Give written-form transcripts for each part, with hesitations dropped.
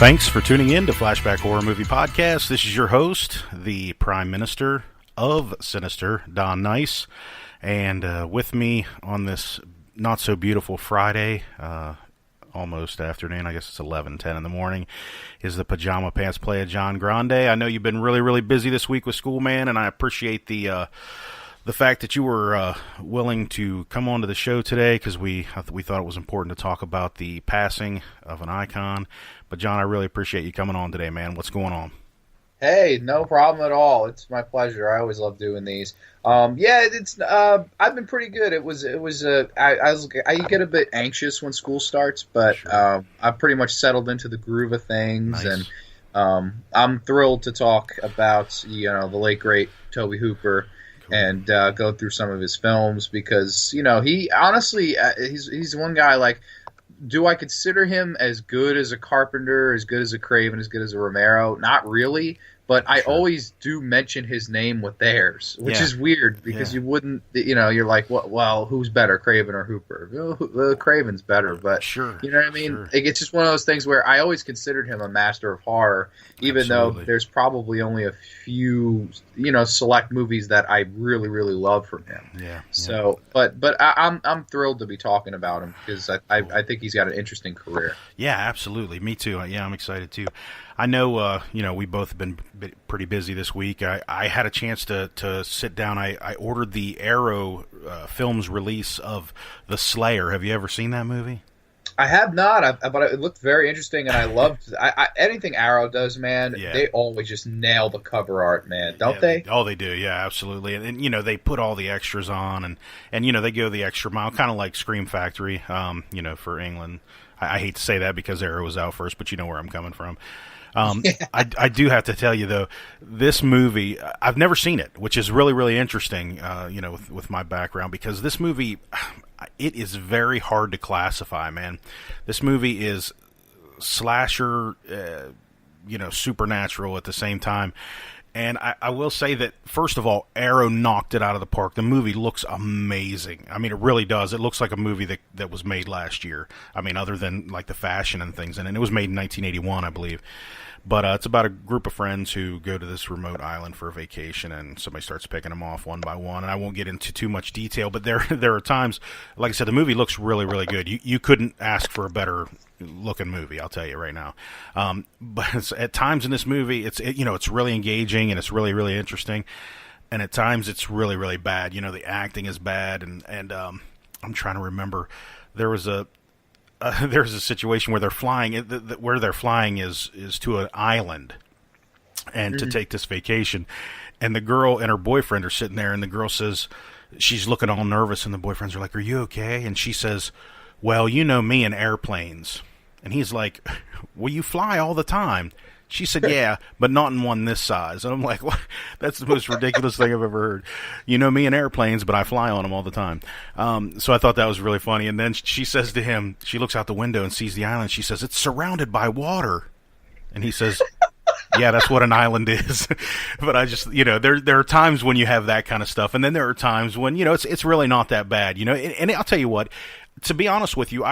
Thanks for tuning in to Flashback Horror Movie Podcast. This is your host, the Prime Minister of Sinister, Don Nice. And with me on this not-so-beautiful Friday, almost afternoon, I guess it's 11:10 in the morning, is the Pajama Pants Player, John Grande. I know you've been really, really busy this week with school, man, and I appreciate the fact that you were willing to come onto the show today, because we thought it was important to talk about the passing of an icon. But John, I really appreciate you coming on today, man. What's going on? Hey, no problem at all. It's my pleasure. I always love doing these. I've been pretty good. I get a bit anxious when school starts, but sure. I've pretty much settled into the groove of things, nice. And I'm thrilled to talk about the late great Tobe Hooper. Cool. And go through some of his films, because he honestly he's one guy, like, do I consider him as good as a Carpenter, as good as a Craven, as good as a Romero? Not really, but I always do mention his name with theirs, which is weird, because you wouldn't, you're like, well, who's better, Craven or Hooper? Well, Craven's better, but sure, you know what I mean? Sure. It's just one of those things where I always considered him a master of horror, even though there's probably only a few, select movies that I really, really love from him. Yeah. So, but I'm thrilled to be talking about him, because I think he's got an interesting career. Yeah, absolutely. Me too. Yeah, I'm excited too. I know, we both have been pretty busy this week. I had a chance to sit down. I ordered the Arrow Films release of The Slayer. Have you ever seen that movie? I have not, but it looked very interesting, and I loved anything Arrow does, man. Yeah. They always just nail the cover art, man, don't they? Oh, they do, yeah, absolutely. And they put all the extras on, and they go the extra mile, kind of like Scream Factory, for England. I hate to say that because Arrow was out first, but you know where I'm coming from. I do have to tell you, though, this movie, I've never seen it, which is really, really interesting, with my background, because this movie, it is very hard to classify, man. This movie is slasher, supernatural at the same time. And I will say that, first of all, Arrow knocked it out of the park. The movie looks amazing. I mean, it really does. It looks like a movie that was made last year. I mean, other than, like, the fashion and things. And it was made in 1981, I believe. But it's about a group of friends who go to this remote island for a vacation, and somebody starts picking them off one by one. And I won't get into too much detail, but there are times, like I said, the movie looks really, really good. You couldn't ask for a better looking movie, I'll tell you right now. But at times in this movie, it's really engaging, and it's really, really interesting. And at times it's really, really bad. The acting is bad, and I'm trying to remember. There's a situation where they're flying. Where they're flying is to an island, and to take this vacation. And the girl and her boyfriend are sitting there, and the girl says, she's looking all nervous, and the boyfriends are like, "Are you okay?" And she says, "Well, you know me and airplanes." And he's like, "Well, you fly all the time." She said, "Yeah, but not in one this size." And I'm like, "What? That's the most ridiculous thing I've ever heard. You know me and airplanes, but I fly on them all the time." So I thought that was really funny. And then she says to him, she looks out the window and sees the island. She says, "It's surrounded by water." And he says, "Yeah, that's what an island is." But I just, there are times when you have that kind of stuff. And then there are times when, it's really not that bad, And I'll tell you what, to be honest with you,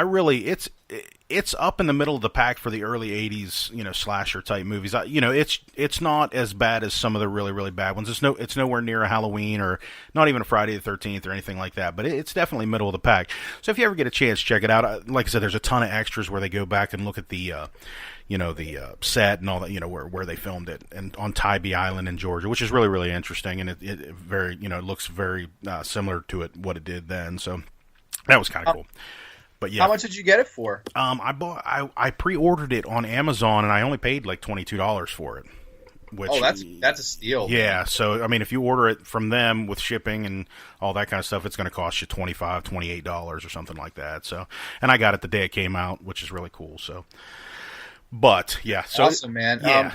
it's up in the middle of the pack for the early 80s, slasher type movies. It's not as bad as some of the really, really bad ones. It's nowhere near a Halloween, or not even a Friday the 13th or anything like that, but it's definitely middle of the pack. So if you ever get a chance, check it out. Like I said, there's a ton of extras where they go back and look at the set and all that, where they filmed it, and on Tybee Island in Georgia, which is really, really interesting. And it very, it looks very similar to what it did then. So that was kind of cool. But yeah. How much did you get it for? I pre-ordered it on Amazon, and I only paid like $22 for it. Which, that's a steal. Yeah, man. So I mean, if you order it from them with shipping and all that kind of stuff, it's going to cost you $25, $28 or something like that. So, and I got it the day it came out, which is really cool. So, but yeah, so awesome, man. Yeah.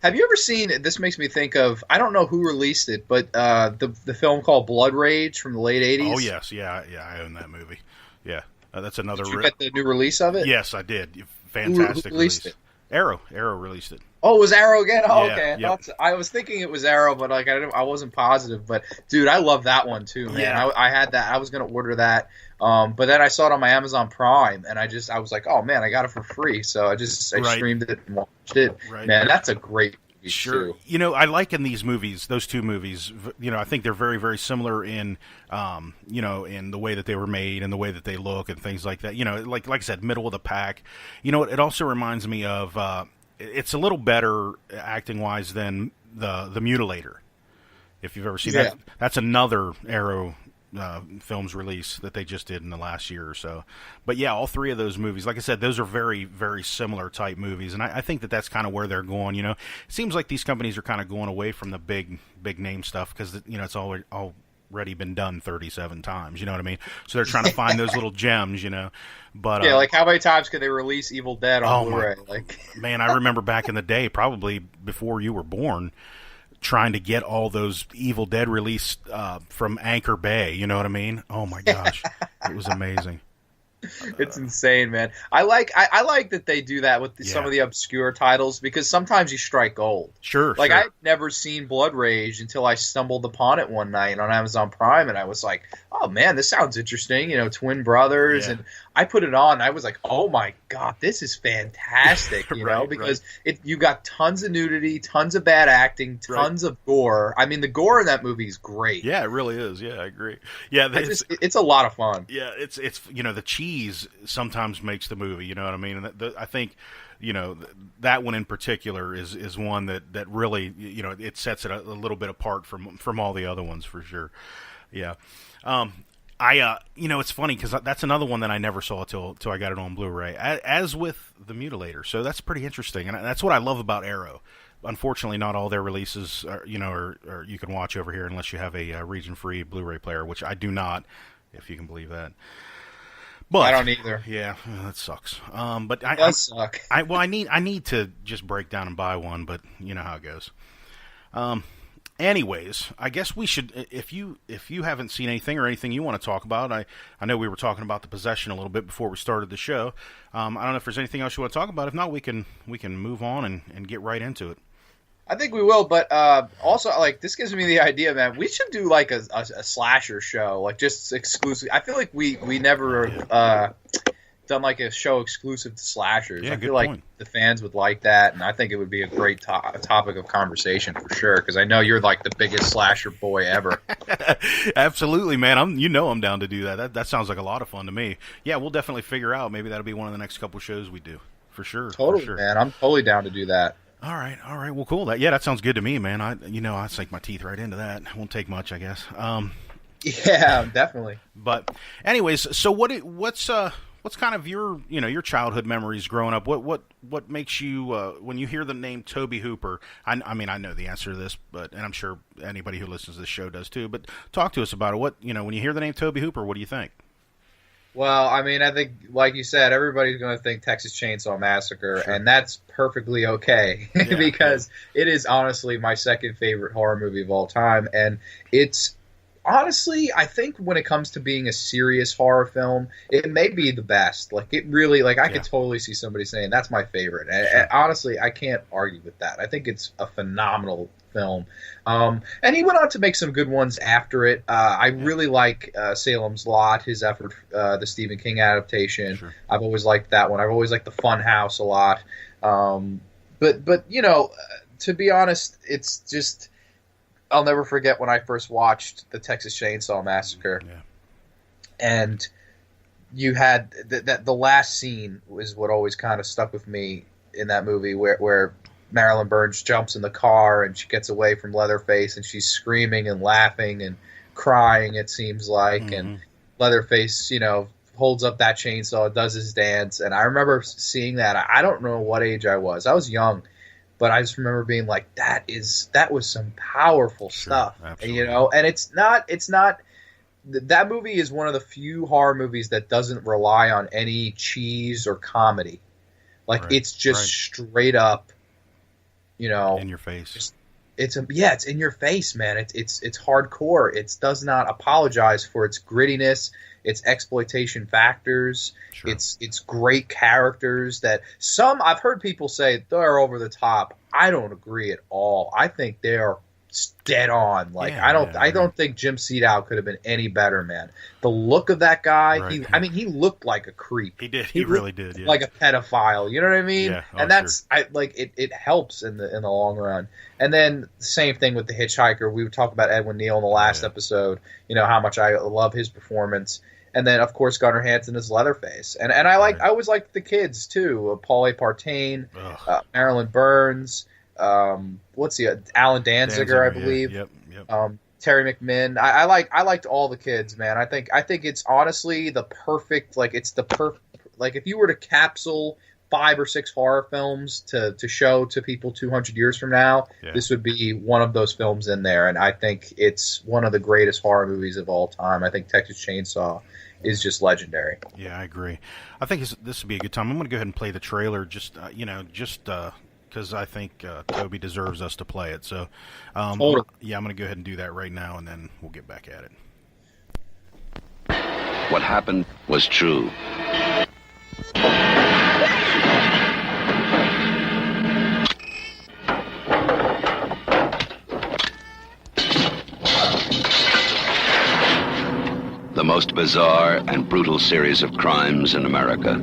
Have you ever seen? This makes me think of, I don't know who released it, but the film called Blood Rage from the late '80s. Oh yes, yeah, I own that movie. Yeah. That's another. Did you get the new release of it? Yes, I did. Fantastic who released it? Arrow released it. Oh, it was Arrow again? Oh, Yeah, okay. yep. I was thinking it was Arrow, but like I wasn't positive. But dude, I love that one too, man. Yeah. I had that. I was gonna order that, but then I saw it on my Amazon Prime, and I was like, oh man, I got it for free. So I Right. streamed it and watched it. Right. Man, that's a great movie Sure. too. You know, I like in these movies, those two movies, you know, I think they're very, very similar in, you know, in the way that they were made and the way that they look and things like that. You know, like I said, middle of the pack. You know, it also reminds me of, it's a little better acting-wise than the Mutilator. If you've ever seen that. That's another Arrow films release that they just did in the last year or so. But yeah, all three of those movies, like I said, those are very, very similar type movies, and I think that that's kind of where they're going. You know, it seems like these companies are kind of going away from the big name stuff because you know it's already been done 37 times. You know what I mean? So they're trying to find those little gems. You know, but Yeah, like how many times could they release Evil Dead on Blu-ray? Like, man, I remember back in the day, probably before you were born, trying to get all those Evil Dead released from Anchor Bay. You know what I mean? Oh my gosh, it was amazing. it's insane, man. I like that they do that with some of the obscure titles because sometimes you strike gold. Sure. Like sure. I'd never seen Blood Rage until I stumbled upon it one night on Amazon Prime, and I was like, "Oh man, this sounds interesting." You know, twin brothers, and I put it on. And I was like, "Oh my god, this is fantastic!" You know, because you got tons of nudity, tons of bad acting, tons of gore. I mean, the gore in that movie is great. Yeah, it really is. Yeah, I agree. Yeah, it's a lot of fun. Yeah, it's you know, the cheese sometimes makes the movie. You know what I mean? And I think, you know, that one in particular is one that really, you know, it sets it a little bit apart from all the other ones for sure. Yeah. You know, it's funny because that's another one that I never saw till I got it on Blu-ray, as with the Mutilator. So that's pretty interesting, and that's what I love about Arrow. Unfortunately, not all their releases, are you can watch over here unless you have a region-free Blu-ray player, which I do not, if you can believe that. But I don't either. Yeah, that sucks. But it does suck. I need to just break down and buy one, but you know how it goes. Anyways, I guess we should. If you haven't seen anything or anything you want to talk about, I know we were talking about The Possession a little bit before we started the show. I don't know if there's anything else you want to talk about. If not, we can move on and get right into it. I think we will, but also, like, this gives me the idea, man. We should do like a slasher show, like just exclusive. I feel like we never done like a show exclusive to slashers. Yeah, I feel like the fans would like that, and I think it would be a great topic of conversation for sure. Because I know you're like the biggest slasher boy ever. Absolutely, man. I'm down to do that. That sounds like a lot of fun to me. Yeah, we'll definitely figure out. Maybe that'll be one of the next couple shows we do for sure. Totally, for sure. Man. I'm totally down to do that. All right. Well, cool. That sounds good to me, man. I sink my teeth right into that. It won't take much, I guess. Yeah, definitely. But, anyways, so what's kind of your childhood memories growing up? What makes you when you hear the name Tobe Hooper? I mean, I know the answer to this, and I'm sure anybody who listens to this show does too. But talk to us about it. When you hear the name Tobe Hooper, what do you think? Well, I mean, I think, like you said, everybody's going to think Texas Chainsaw Massacre, sure. And that's perfectly okay because it is honestly my second favorite horror movie of all time, and it's honestly, I think when it comes to being a serious horror film, it may be the best. Like, it really, like, I could totally see somebody saying that's my favorite, and honestly, I can't argue with that. I think it's a phenomenal film. And he went on to make some good ones after it. I really like Salem's Lot, his effort, the Stephen King adaptation. Sure. I've always liked that one. I've always liked The Fun House a lot. But you know, to be honest, it's just, I'll never forget when I first watched the Texas Chainsaw Massacre. Yeah. And you had the last scene was what always kind of stuck with me in that movie where Marilyn Burns jumps in the car and she gets away from Leatherface and she's screaming and laughing and crying, it seems like. Mm-hmm. And Leatherface, holds up that chainsaw, does his dance. And I remember seeing that. I don't know what age I was. I was young, but I just remember being like, that was some powerful stuff. Absolutely. And it's not, that movie is one of the few horror movies that doesn't rely on any cheese or comedy. Like, it's just straight up, in your face. it's in your face, man. It's hardcore. It does not apologize for its grittiness, its exploitation factors. Sure. It's great characters that some I've heard people say they're over the top. I don't agree at all. I think they are dead on. Like I don't think Jim Seedow could have been any better, man. The look of that guy, Right. he looked like a creep. He did. He really did. Yeah. Like a pedophile. You know what I mean? Yeah. Oh, and that's it helps in the long run. And then the same thing with the Hitchhiker. We would talk about Edwin Neal in the last episode. You know how much I love his performance. And then of course Gunnar Hansen as Leatherface. And I always liked the kids too. Paul A. Partain, Marilyn Burns. What's the Alan Danziger, I believe. Yep. Terry McMinn. I liked all the kids, man. I think it's honestly the perfect, like it's the perfect, like if you were to capsule 5 or 6 horror films to show to people 200 years from now, this would be one of those films in there. And I think it's one of the greatest horror movies of all time. I think Texas Chainsaw is just legendary. Yeah, I agree. I think this would be a good time. I'm going to go ahead and play the trailer just because I think Toby deserves us to play it. So, Totally. yeah, I'm going to go ahead and do that right now, and then we'll get back at it. What happened was true. The most bizarre and brutal series of crimes in America.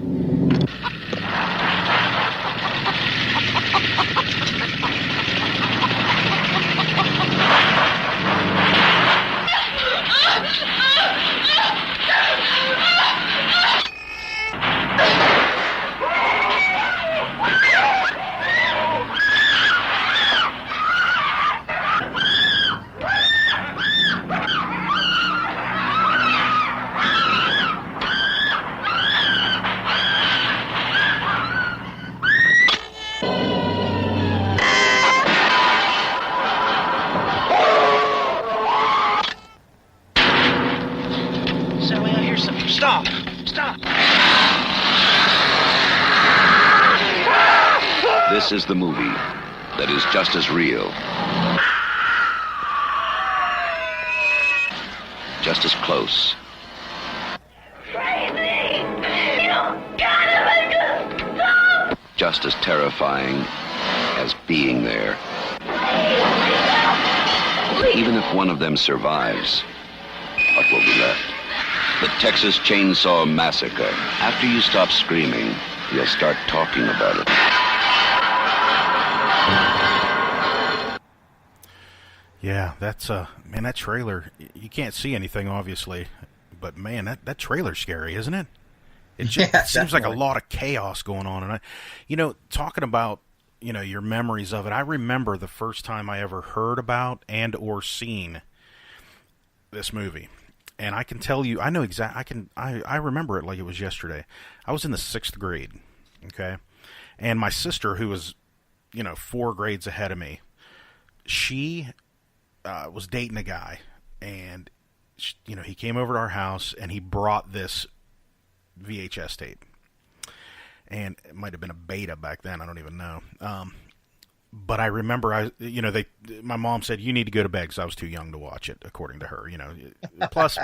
This is the movie that is just as real, just as close, just as terrifying as being there. Even if one of them survives, what will be left? The Texas Chainsaw Massacre. After you stop screaming, you'll start talking about it. Yeah, that's man, that trailer, you can't see anything obviously, but man, that trailer's scary, isn't it? It just it seems like a lot of chaos going on. And talking about, your memories of it, I remember the first time I ever heard about and or seen this movie. And I can tell you, I know I remember it like it was yesterday. I was in the 6th grade, okay? And my sister, who was, 4 grades ahead of me, she was dating a guy, and he came over to our house and he brought this VHS tape, and it might have been a beta back then, I don't even know. But I remember my mom said, you need to go to bed because I was too young to watch it, according to her. Plus,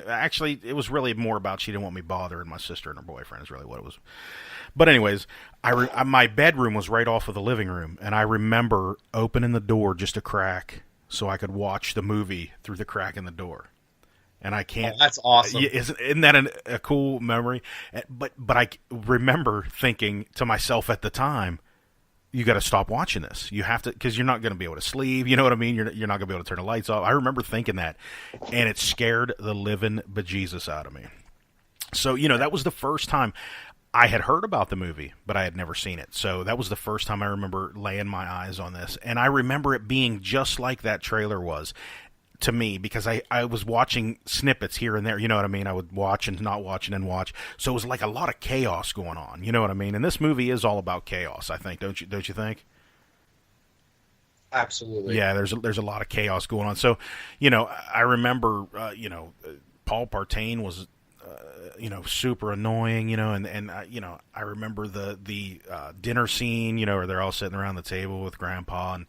actually, it was really more about she didn't want me bothering my sister and her boyfriend is really what it was. But anyways, my bedroom was right off of the living room, and I remember opening the door just a crack so I could watch the movie through the crack in the door. And I can't. Oh, that's awesome. Isn't that a cool memory? But I remember thinking to myself at the time, you got to stop watching this. You have to, because you're not going to be able to sleep. You know what I mean? You're not going to be able to turn the lights off. I remember thinking that, and it scared the living bejesus out of me. So, that was the first time I had heard about the movie, but I had never seen it. So that was the first time I remember laying my eyes on this. And I remember it being just like that trailer was to me, because I was watching snippets here and there. You know what I mean? I would watch and not watch and then watch. So it was like a lot of chaos going on. You know what I mean? And this movie is all about chaos, I think. Don't you think? Absolutely. Yeah, there's a lot of chaos going on. So, I remember, Paul Partain was, super annoying, and I remember the dinner scene, where they're all sitting around the table with Grandpa, and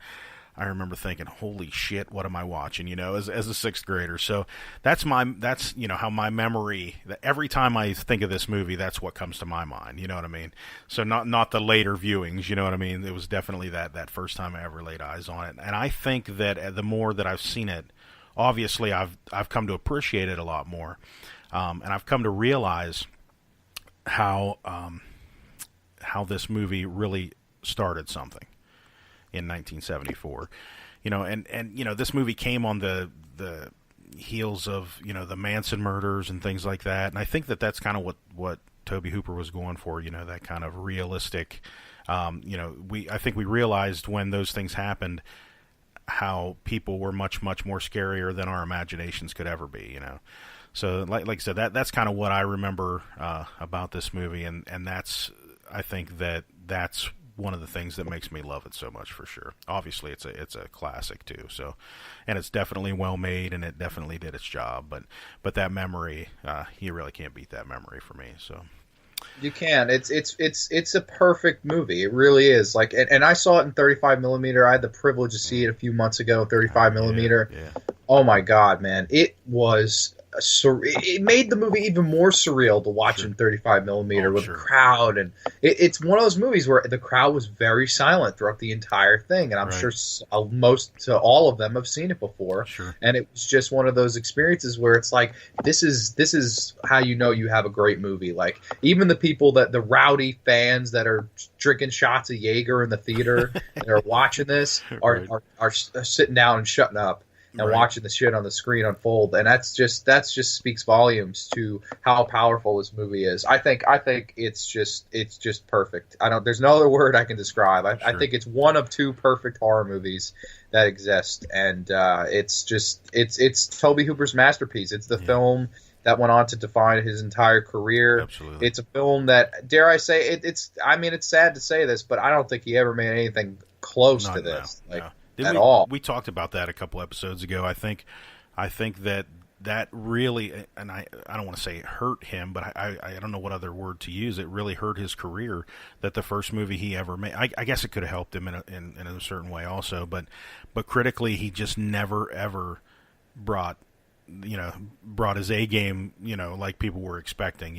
I remember thinking, holy shit, what am I watching, as a sixth grader. So that's how my memory, every time I think of this movie, that's what comes to my mind, you know what I mean? So not the later viewings, you know what I mean? It was definitely that first time I ever laid eyes on it. And I think that the more that I've seen it, obviously I've come to appreciate it a lot more. And I've come to realize how this movie really started something in 1974, and this movie came on the heels of the Manson murders and things like that, and I think that's kind of what Tobe Hooper was going for, that kind of realistic, I think we realized when those things happened how people were much more scarier than our imaginations could ever be, So like I said, that's kind of what I remember about this movie, and I think that's one of the things that makes me love it so much, for sure. Obviously, it's a classic too. So, and it's definitely well made, and it definitely did its job. But that memory, you really can't beat that memory for me. So. You can. It's a perfect movie. It really is. Like, and I saw it in 35 millimeter. I had the privilege to see it a few months ago, 35 millimeter. Yeah. Oh my God, man! It was. It made the movie even more surreal to watch in 35 millimeter with the crowd, and it's one of those movies where the crowd was very silent throughout the entire thing, and I'm sure all of them have seen it before. Sure. And it was just one of those experiences where it's like this is how you have a great movie. Like, even the people the rowdy fans that are drinking shots of Jaeger in the theater that are watching this are sitting down and shutting up and watching the shit on the screen unfold, and that's just speaks volumes to how powerful this movie is. I think it's just perfect. There's no other word I can describe. I think it's one of two perfect horror movies that exist, and it's Tobe Hooper's masterpiece. It's the film that went on to define his entire career. Absolutely. It's a film that, dare I say, it's sad to say this, but I don't think he ever made anything close to this. All. We talked about that a couple episodes ago. I think that really, and I don't want to say it hurt him, but I don't know what other word to use. It really hurt his career that the first movie he ever made. I guess it could have helped him in a certain way also, but critically, he just never ever brought his A game, like people were expecting,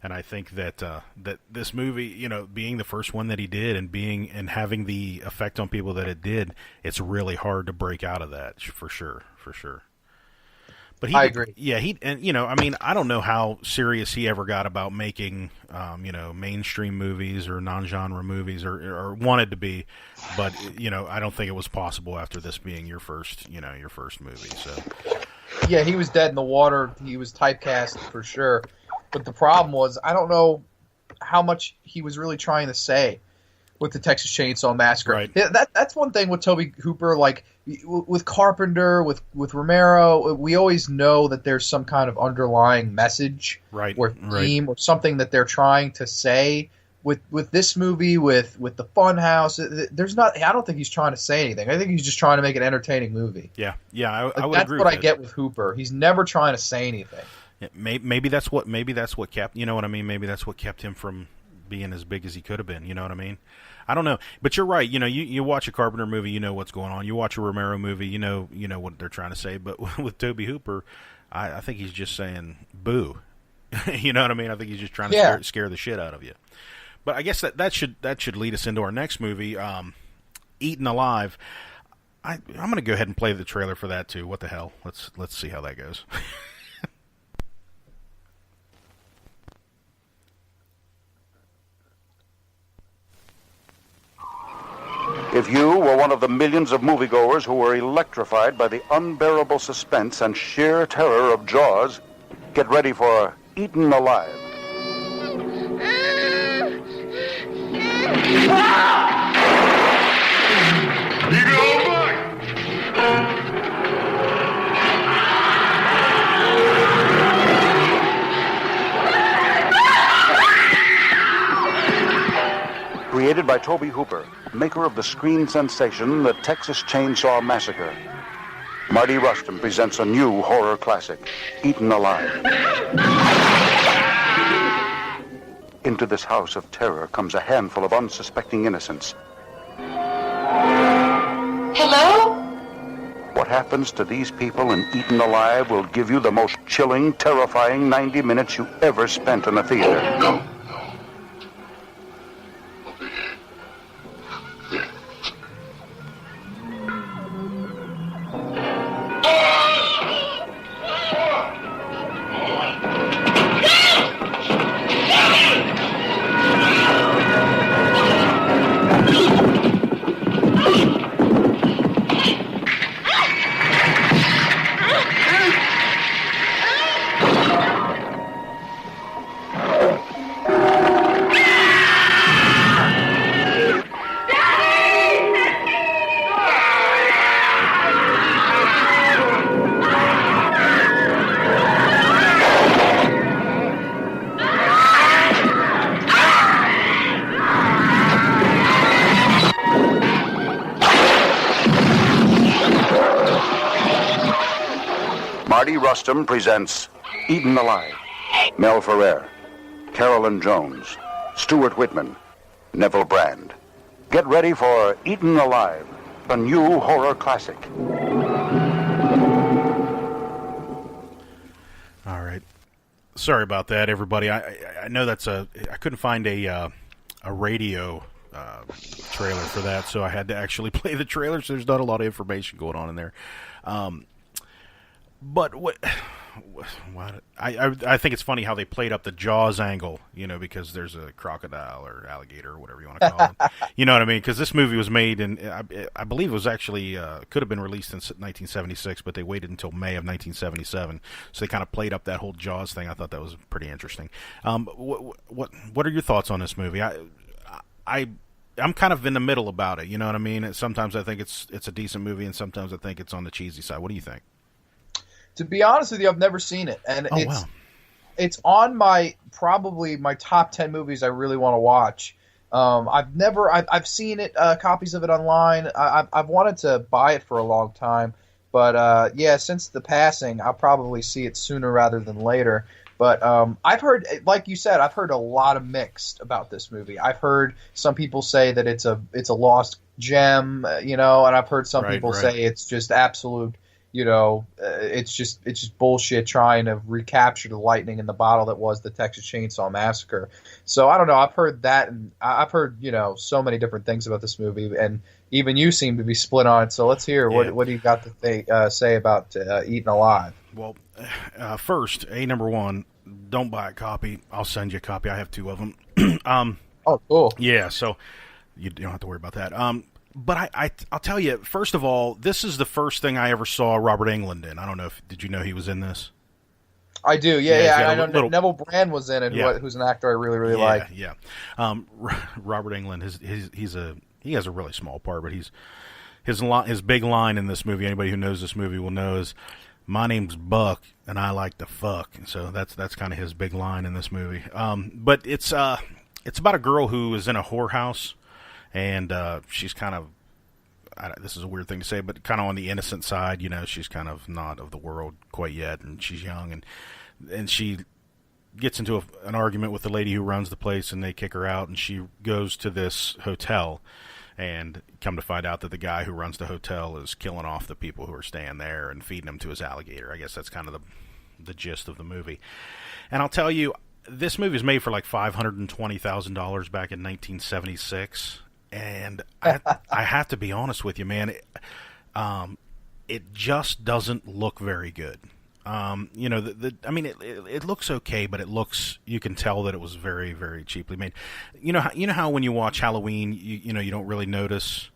and I think that this movie, being the first one that he did and having the effect on people that it did, it's really hard to break out of that, for sure. But I agree. Yeah, I don't know how serious he ever got about making, mainstream movies or non-genre movies or wanted to be, but I don't think it was possible after this being your first movie. So. Yeah, he was dead in the water. He was typecast for sure. But the problem was, I don't know how much he was really trying to say with the Texas Chainsaw Massacre. Right. Yeah, that's one thing with Tobe Hooper, like with Carpenter, with Romero, we always know that there's some kind of underlying message or theme or something that they're trying to say. With this movie, with the Funhouse, there's not. I don't think he's trying to say anything. I think he's just trying to make an entertaining movie. Yeah, I would agree. That's what I get with Hooper. He's never trying to say anything. Yeah, maybe that's what kept. You know what I mean? Maybe that's what kept him from being as big as he could have been. You know what I mean? I don't know, but you're right. You watch a Carpenter movie, you know what's going on. You watch a Romero movie, you know what they're trying to say. But with Tobe Hooper, I think he's just saying boo. You know what I mean? I think he's just trying to scare the shit out of you. But I guess that should lead us into our next movie, Eaten Alive. I'm going to go ahead and play the trailer for that too. What the hell? Let's see how that goes. If you were one of the millions of moviegoers who were electrified by the unbearable suspense and sheer terror of Jaws, get ready for Eaten Alive. Created by Tobe Hooper, maker of the screen sensation The Texas Chainsaw Massacre, Marty Rustin presents a new horror classic, Eaten Alive. Into this house of terror comes a handful of unsuspecting innocents. Hello? What happens to these people in Eaten Alive will give you the most chilling, terrifying 90 minutes you ever spent in a theater. No. Marty Rustum presents Eaten Alive. Mel Ferrer, Carolyn Jones, Stuart Whitman, Neville Brand. Get ready for Eaten Alive, a new horror classic. All right. Sorry about that, everybody. I know I couldn't find a radio trailer for that, so I had to actually play the trailer. So there's not a lot of information going on in there. But what I think it's funny how they played up the Jaws angle, because there's a crocodile or alligator or whatever you want to call it. You know what I mean? Because this movie was made in, I believe it was actually, could have been released in 1976, but they waited until May of 1977. So they kind of played up that whole Jaws thing. I thought that was pretty interesting. What are your thoughts on this movie? I'm kind of in the middle about it. You know what I mean? Sometimes I think it's a decent movie, and sometimes I think it's on the cheesy side. What do you think? To be honest with you, I've never seen it, and wow. It's on probably my top 10 movies I really want to watch. I've seen it, copies of it online. I've wanted to buy it for a long time, but since the passing, I'll probably see it sooner rather than later. But I've heard, like you said, I've heard a lot of mixed about this movie. I've heard some people say that it's a lost gem, and I've heard some people say it's just absolute. It's just bullshit trying to recapture the lightning in the bottle that was the Texas Chainsaw Massacre. So I don't know. I've heard that, and I've heard so many different things about this movie, and even you seem to be split on it. So let's hear what do you got to say about Eaten Alive? Well, first, number one, don't buy a copy. I'll send you a copy. I have 2 of them. Oh, cool. Yeah, so you don't have to worry about that. But I'll tell you, first of all, this is the first thing I ever saw Robert Englund in. I don't know did you know he was in this? I do, yeah. I know Neville Brand was in it, who's an actor I really, really like. Yeah. Robert Englund, he has a really small part, but his big line in this movie, anybody who knows this movie will know, is, "My name's Buck, and I like to fuck." And so that's kind of his big line in this movie. But it's about a girl who is in a whorehouse. And she's kind of, this is a weird thing to say, but kind of on the innocent side. She's kind of not of the world quite yet, and she's young, and she gets into an argument with the lady who runs the place, and they kick her out, and she goes to this hotel, and come to find out that the guy who runs the hotel is killing off the people who are staying there and feeding them to his alligator. I guess that's kind of the gist of the movie. And I'll tell you, this movie was made for like $520,000 back in 1976. And I have to be honest with you, man. It just doesn't look very good. It looks okay, but you can tell that it was very, very cheaply made. You know how when you watch Halloween, you don't really notice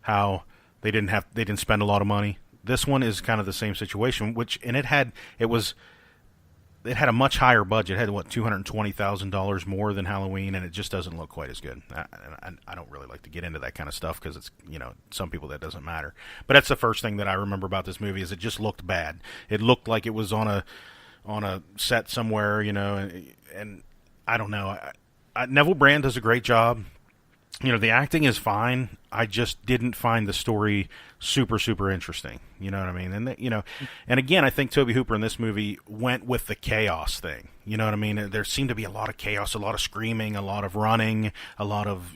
how they didn't spend a lot of money. This one is kind of the same situation, it had a much higher budget. It had, $220,000 more than Halloween, and it just doesn't look quite as good. I don't really like to get into that kind of stuff because it's, some people that doesn't matter. But that's the first thing that I remember about this movie is it just looked bad. It looked like it was on a set somewhere, and I don't know. Neville Brand does a great job. The acting is fine. I just didn't find the story super, super interesting. You know what I mean? And and again, I think Tobe Hooper in this movie went with the chaos thing. You know what I mean? There seemed to be a lot of chaos, a lot of screaming, a lot of running, a lot of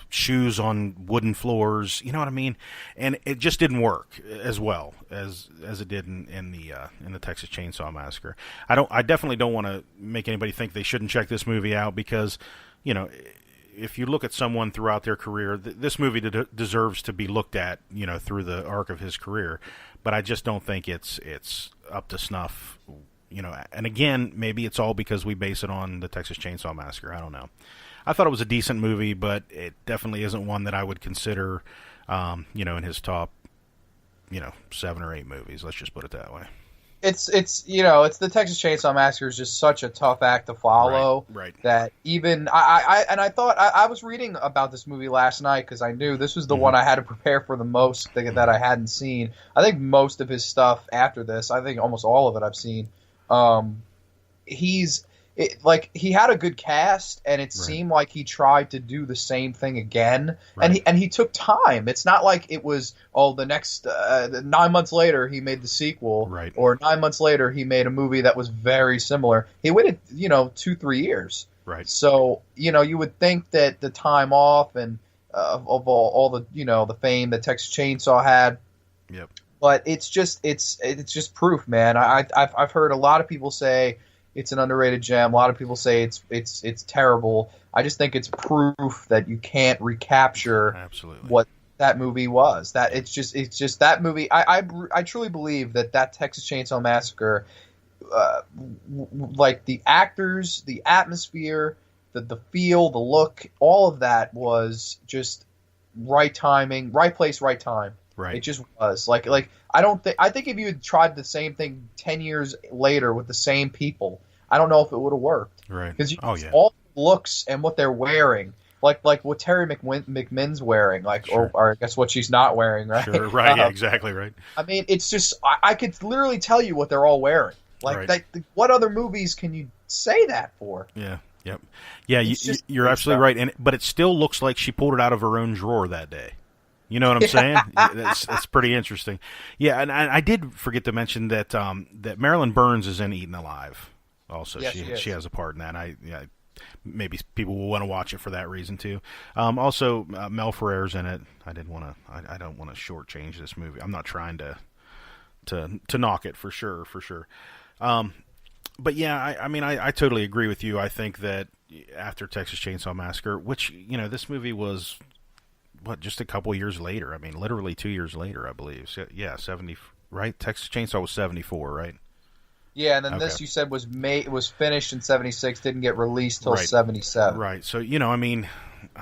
shoes on wooden floors. You know what I mean? And it just didn't work as well as it did in the Texas Chainsaw Massacre. I definitely don't want to make anybody think they shouldn't check this movie out, because, you know, if you look at someone throughout their career, this movie deserves to be looked at, you know, through the arc of his career. But I just don't think it's up to snuff, you know. And again, maybe it's all because we base it on the Texas Chainsaw Massacre. I don't know. I thought it was a decent movie, but it definitely isn't one that I would consider, you know, in his top, you know, 7 or 8 movies. Let's just put it that way. It's you know, it's the Texas Chainsaw Massacre is just such a tough act to follow. Right. That even I was reading about this movie last night because I knew this was the one I had to prepare for the most that I hadn't seen. I think most of his stuff after this, I think almost all of it I've seen. He had a good cast, and it seemed like he tried to do the same thing again, and he took time. It's not like it was the next 9 months later he made the sequel, or 9 months later he made a movie that was very similar. He waited 2-3 years, right? So you would think that the time off and of all the the fame that Texas Chainsaw had, but it's just proof, man. I've heard a lot of people say it's an underrated gem. A lot of people say it's terrible. I just think it's proof that you can't recapture what that movie was. That it's just that movie. I truly believe that Texas Chainsaw Massacre, like the actors, the atmosphere, the feel, the look, all of that was just right timing, right place, right time. Right. It just was like I think if you had tried the same thing 10 years later with the same people, I don't know if it would have worked. Right. Because all the looks and what they're wearing, like what Terry McMinn's wearing, or I guess what she's not wearing, right? Sure. Right. Yeah, exactly. Right. I mean, it's just I could literally tell you what they're all wearing. What other movies can you say that for? Yeah. Yep. Yeah. You're absolutely right. But it still looks like she pulled it out of her own drawer that day. You know what I'm saying? It's pretty interesting. Yeah, and I did forget to mention that that Marilyn Burns is in Eaten Alive. Also, yes, she has a part in that. Maybe people will want to watch it for that reason too. Also, Mel Ferrer's in it. I don't want to shortchange this movie. I'm not trying to knock it for sure. But yeah, I totally agree with you. I think that after Texas Chainsaw Massacre, which this movie was. Just a couple years later. I mean, literally 2 years later, I believe. So, yeah, 70, right? Texas Chainsaw was 74, right? Yeah, and then this you said was finished in 76, didn't get released till 77. Right. So, I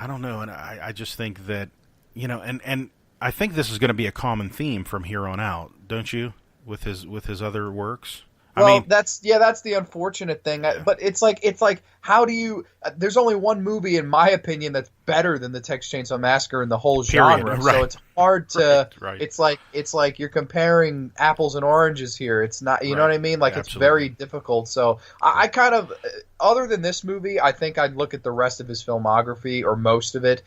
don't know, and I just think that, and I think this is going to be a common theme from here on out, don't you? With his other works? Well, that's the unfortunate thing. Yeah. But it's like how do you? There's only one movie, in my opinion, that's better than the Texas Chainsaw Massacre in the whole genre. Right. So it's hard to. Right. It's like you're comparing apples and oranges here. It's not. You know what I mean? Like it's very difficult. So I kind of, other than this movie, I think I'd look at the rest of his filmography or most of it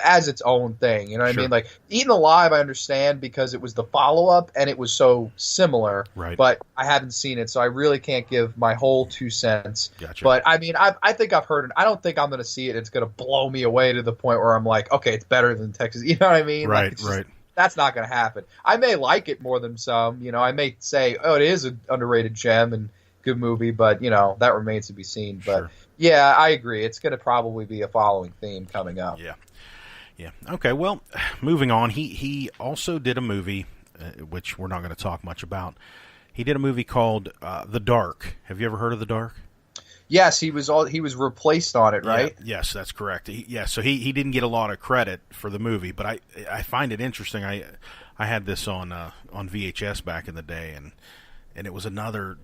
as its own thing. You know what I mean? Like Eaten Alive, I understand because it was the follow-up and it was so similar. Right. But I haven't seen it, so I really can't give my whole 2 cents. Gotcha. But I mean, I think I've heard it. I don't think I'm going to see it. It's going to blow me away to the point where I'm like, okay, it's better than Texas. You know what I mean? Right. Right. That's not going to happen. I may like it more than some. I may say, oh, it is an underrated gem and good movie, but that remains to be seen. But yeah, I agree. It's going to probably be a following theme coming up. Yeah. Yeah. Okay. Well, moving on. He also did a movie, which we're not going to talk much about. He did a movie called The Dark. Have you ever heard of The Dark? Yes, he was replaced on it, right? Yeah, yes, that's correct. So he didn't get a lot of credit for the movie, but I find it interesting. I had this on VHS back in the day, and it was another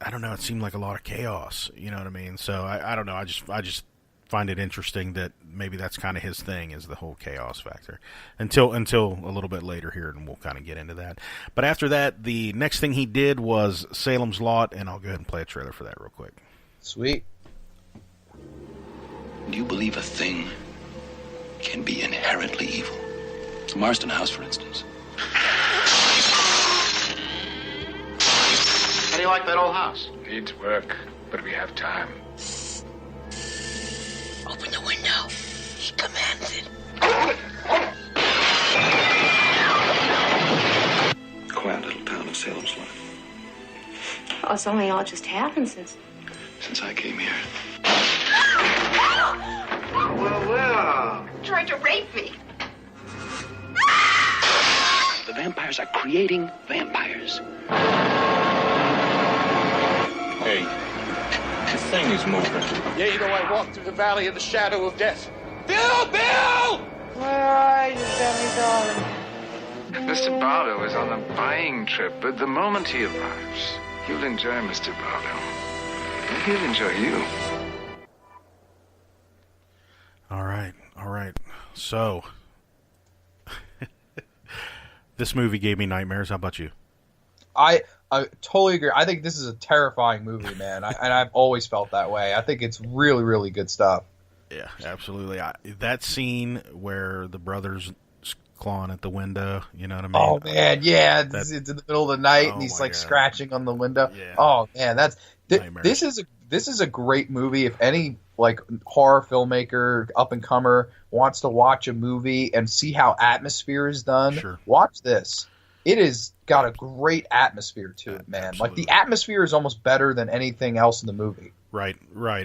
I don't know. It seemed like a lot of chaos. You know what I mean? So I don't know. I just find it interesting that maybe that's kind of his thing, is the whole chaos factor, until a little bit later here, and we'll kind of get into that. But after that, the next thing he did was Salem's Lot, and I'll go ahead and play a trailer for that real quick. Sweet. Do you believe a thing can be inherently evil? The Marston House, for instance. How do you like that old house? Needs work, but we have time. Open the window. He commands it. Quiet little town of Salem's Lot. Oh, it's only all just happened since Since I came here. Well. Tried to rape me. The vampires are creating vampires. Hey, this thing is moving. Yeah, you know, I walked through the valley of the shadow of death. Bill! Where are you, Benny, darling? Mr. Barlow is on a buying trip, but the moment he arrives, you'll enjoy Mr. Barlow. And he'll enjoy you. All right. So, this movie gave me nightmares. How about you? I totally agree. I think this is a terrifying movie, man. And I've always felt that way. I think it's really, really good stuff. Yeah, absolutely. That scene where the brothers clawing at the window, you know what I mean? Oh man, yeah, it's in the middle of the night, and he's like God. scratching on the window. Yeah. Oh man, this is a great movie. If any like horror filmmaker up and comer wants to watch a movie and see how atmosphere is done, Sure. watch this. It has got a great atmosphere to it, man. Absolutely. Like the atmosphere is almost better than anything else in the movie. Right,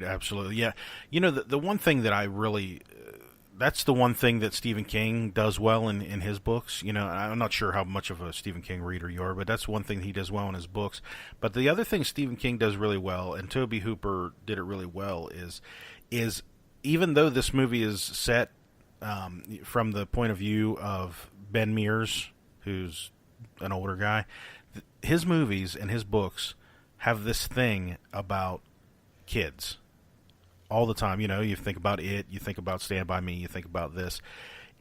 absolutely. Yeah. You know, the one thing that I really, that's the one thing that Stephen King does well in his books. You know, I'm not sure how much of a Stephen King reader you are, but that's one thing he does well in his books. But the other thing Stephen King does really well, and Tobe Hooper did it really well, is even though this movie is set from the point of view of Ben Mears, who's an older guy, his movies and his books have this thing about kids all the time. You know, you think about It, you think about Stand By Me, you think about this.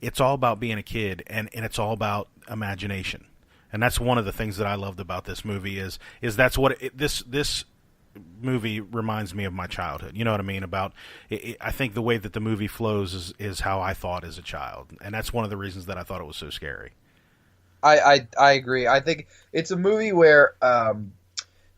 It's all about being a kid, and it's all about imagination. And that's one of the things that I loved about this movie is that's what this movie reminds me of my childhood. You know what I mean? About I think the way that the movie flows is how I thought as a child, and that's one of the reasons that I thought it was so scary. I agree. I think it's a movie where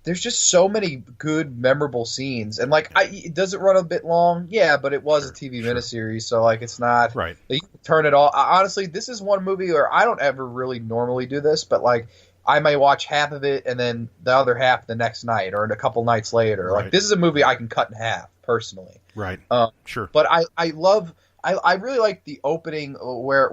there's just so many good, memorable scenes, and like, does it run a bit long? Yeah, but it was a TV miniseries, so like, it's not right. You can turn it all. Honestly, this is one movie where I don't ever really normally do this, but like, I may watch half of it and then the other half the next night or a couple nights later. Right. Like, this is a movie I can cut in half personally. Right. Sure. But I really like the opening where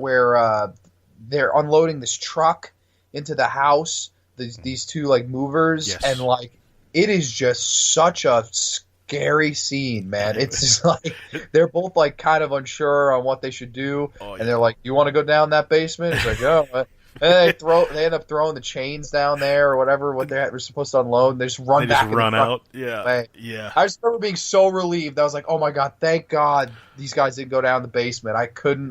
they're unloading this truck into the house. These two like movers, yes. And like it is just such a scary scene, man. It's just like they're both like kind of unsure on what they should do, and they're like, "You want to go down that basement?" It's like, "Oh." And they end up throwing the chains down there or whatever what they were supposed to unload. And they just run back. Just run out. Yeah. Away. Yeah. I just remember being so relieved. I was like, "Oh my god, thank God these guys didn't go down the basement." I couldn't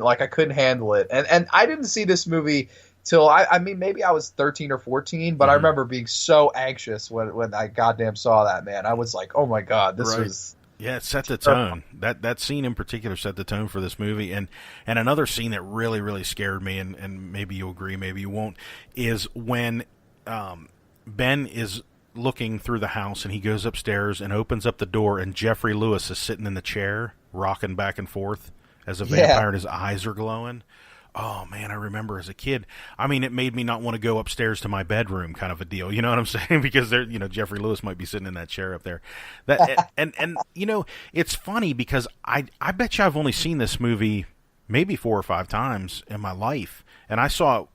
handle it. And I didn't see this movie till I mean maybe I was 13 or 14, but I remember being so anxious when I goddamn saw that, man. I was like, "Oh my god, this was." Yeah, it set the tone. That scene in particular set the tone for this movie. And another scene that really, really scared me, and maybe you'll agree, maybe you won't, is when Ben is looking through the house and he goes upstairs and opens up the door, and Jeffrey Lewis is sitting in the chair, rocking back and forth as a vampire, and his eyes are glowing. Oh, man, I remember as a kid. I mean, it made me not want to go upstairs to my bedroom, kind of a deal. You know what I'm saying? Because there, Jeffrey Lewis might be sitting in that chair up there. That and it's funny because I bet you I've only seen this movie maybe 4 or 5 times in my life, and I saw it.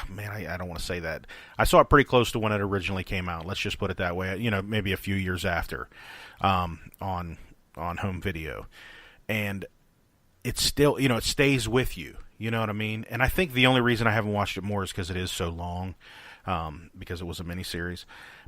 Man, I don't want to say that. I saw it pretty close to when it originally came out. Let's just put it that way. Maybe a few years after, on home video, and it's still, it stays with you. You know what I mean? And I think the only reason I haven't watched it more is because it is so long, because it was a miniseries.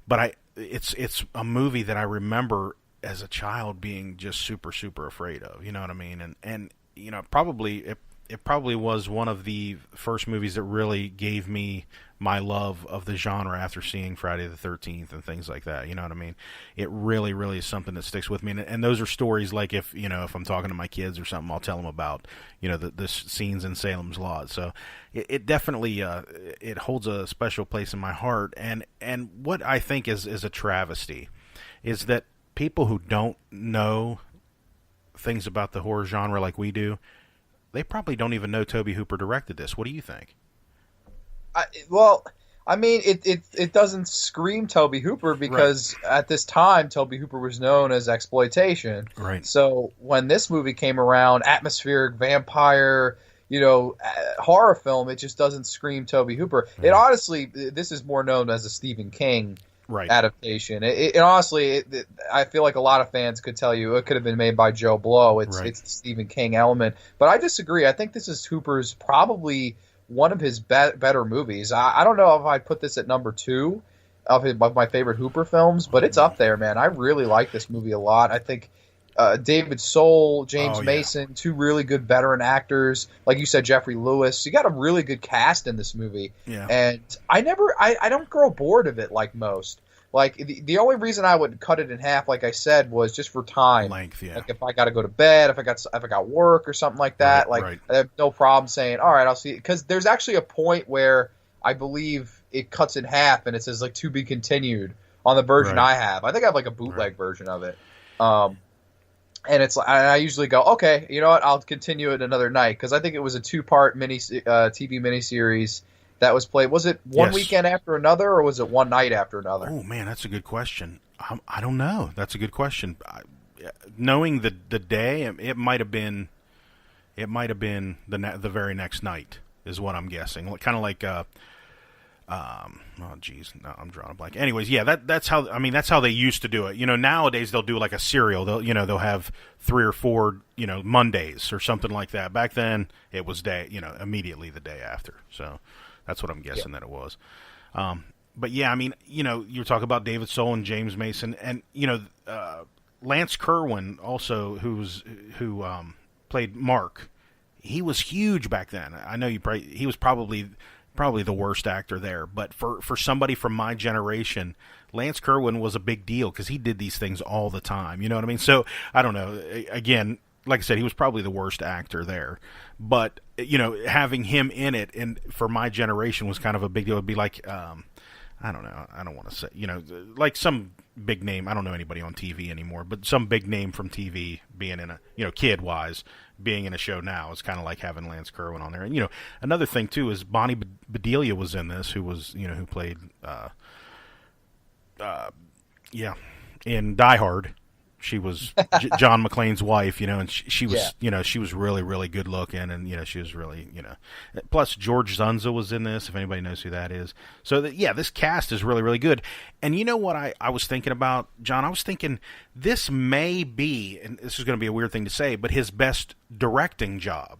But it's a movie that I remember as a child being just super, super afraid of. You know what I mean? And it probably was one of the first movies that really gave me my love of the genre after seeing Friday the 13th and things like that. You know what I mean? It really, really is something that sticks with me. And those are stories like if I'm talking to my kids or something, I'll tell them about, the scenes in Salem's Lot. So it definitely, it holds a special place in my heart. And what I think is a travesty is that people who don't know things about the horror genre like we do, they probably don't even know Tobe Hooper directed this. What do you think? I mean, it doesn't scream Tobe Hooper because at this time, Tobe Hooper was known as exploitation. Right. So when this movie came around, atmospheric vampire, horror film, it just doesn't scream Tobe Hooper. It honestly, this is more known as a Stephen King adaptation. It honestly, I feel like a lot of fans could tell you it could have been made by Joe Blow. It's the Stephen King element. But I disagree. I think this is Hooper's probably one of his better movies. I don't know if I'd put this at number 2 of my favorite Hooper films, but it's up there, man. I really like this movie a lot. I think David Soul, James Mason, 2 really good veteran actors. Like you said, Jeffrey Lewis. You got a really good cast in this movie. Yeah. And I don't grow bored of it like most. Like, the only reason I would cut it in half, like I said, was just for time. Length, yeah. Like, if I got to go to bed, if I got work or something like that, I have no problem saying, all right, I'll see it. Because there's actually a point where I believe it cuts in half and it says, like, to be continued on the version I have. I think I have, like, a bootleg version of it. And I usually go, okay, you know what, I'll continue it another night. Because I think it was a 2-part TV miniseries that was played. Was it one weekend after another, or was it one night after another? Oh man, that's a good question. I don't know. That's a good question. Knowing the day, it might have been the very next night is what I'm guessing. Kind of like oh geez, no, I'm drawing a blank. Anyways, yeah, that's how they used to do it. Nowadays they'll do like a serial. They'll have 3 or 4 Mondays or something like that. Back then it was immediately the day after. So that's what I'm guessing that it was. But yeah, I mean, you're talking about David Soul and James Mason, and Lance Kerwin also, who played Mark. He was huge back then. I know he was probably the worst actor there, but for somebody from my generation, Lance Kerwin was a big deal because he did these things all the time. You know what I mean? So I don't know. Again, like I said, he was probably the worst actor there, but having him in it and for my generation was kind of a big deal. It'd be like, I don't know. I don't want to say, like some big name. I don't know anybody on TV anymore, but some big name from TV being in a, kid wise, being in a show now is kind of like having Lance Kerwin on there. And, another thing too is Bonnie Bedelia was in this, who played, in Die Hard. She was John McClane's wife, and she was, she was really, really good looking, and she was really, Plus, George Zunza was in this, if anybody knows who that is. So this cast is really, really good. And you know what I was thinking about, John? I was thinking this may be, and this is going to be a weird thing to say, but his best directing job.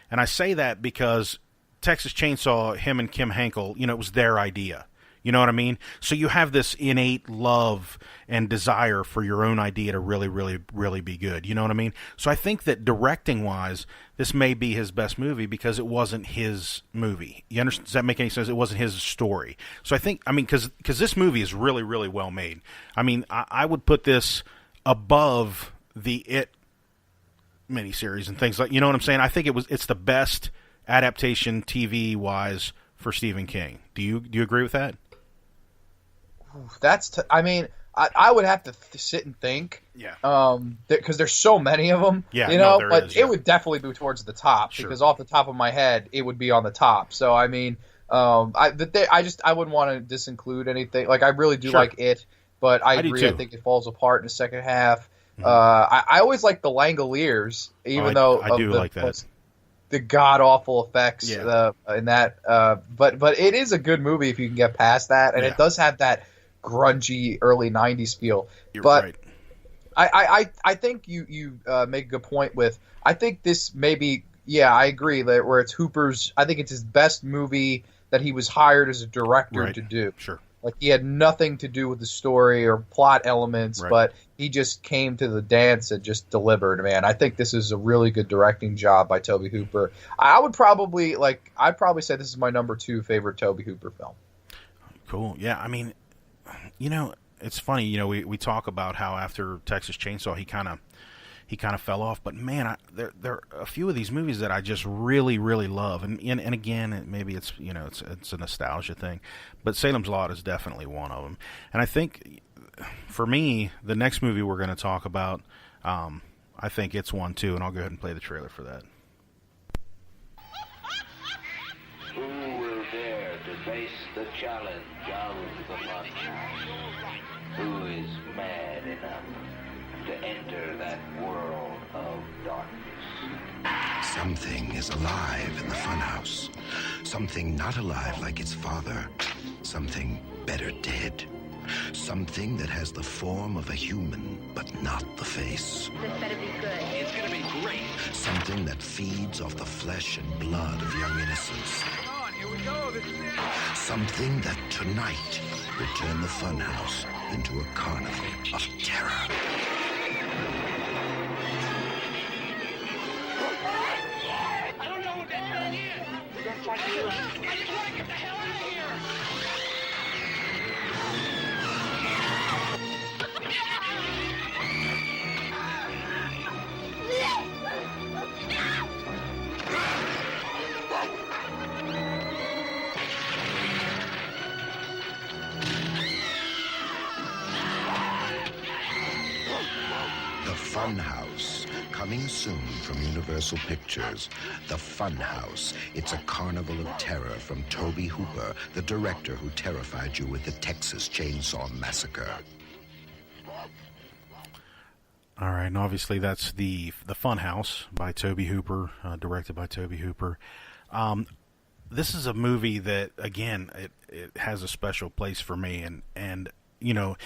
And I say that because Texas Chainsaw, him and Kim Henkel, it was their idea. You know what I mean? So you have this innate love and desire for your own idea to really, really, really be good. You know what I mean? So I think that directing-wise, this may be his best movie because it wasn't his movie. You understand? Does that make any sense? It wasn't his story. So I think, because this movie is really, really well made. I mean, I would put this above the It miniseries and things like, you know what I'm saying? I think it's the best adaptation TV-wise for Stephen King. Do you agree with that? I would have to sit and think. Yeah. Because there's so many of them. Yeah. It would definitely be towards the top because off the top of my head, it would be on the top. So I mean, I wouldn't want to disinclude anything. Like I really do like it, but I agree. I think it falls apart in the second half. Mm-hmm. I always like the Langoliers, even though I do like that. The god awful effects in that, but it is a good movie if you can get past that, and it does have that grungy early '90s feel. You're but right. I think you make a good point with. I think this maybe I agree that where it's Hooper's. I think it's his best movie that he was hired as a director to do. Sure. Like he had nothing to do with the story or plot elements, but he just came to the dance and just delivered, man. I think this is a really good directing job by Tobe Hooper. I'd probably say this is my number 2 favorite Tobe Hooper film. Cool. Yeah, I mean, it's funny, we talk about how after Texas Chainsaw he kind of fell off, but man, there are a few of these movies that I just really, really love, and again, maybe it's it's a nostalgia thing, but Salem's Lot is definitely one of them. And I think for me, the next movie we're going to talk about, I think it's one too, and I'll go ahead and play the trailer for that. face the challenge of the funhouse. Who is mad enough to enter that world of darkness? Something is alive in the funhouse. Something not alive like its father. Something better dead. Something that has the form of a human, but not the face. This better be good. It's gonna be great. Something that feeds off the flesh and blood of young innocents. Come on, here we go. This is it. Something that tonight will turn the funhouse into a carnival of terror. I don't know what that thing is. We're gonna find out. I just want to get the hell out of here. The Funhouse, coming soon from Universal Pictures. The Funhouse. It's a carnival of terror from Tobe Hooper, the director who terrified you with the Texas Chainsaw Massacre. All right, and obviously that's the Funhouse by Tobe Hooper, directed by Tobe Hooper. This is a movie that, again, it has a special place for me, and you know,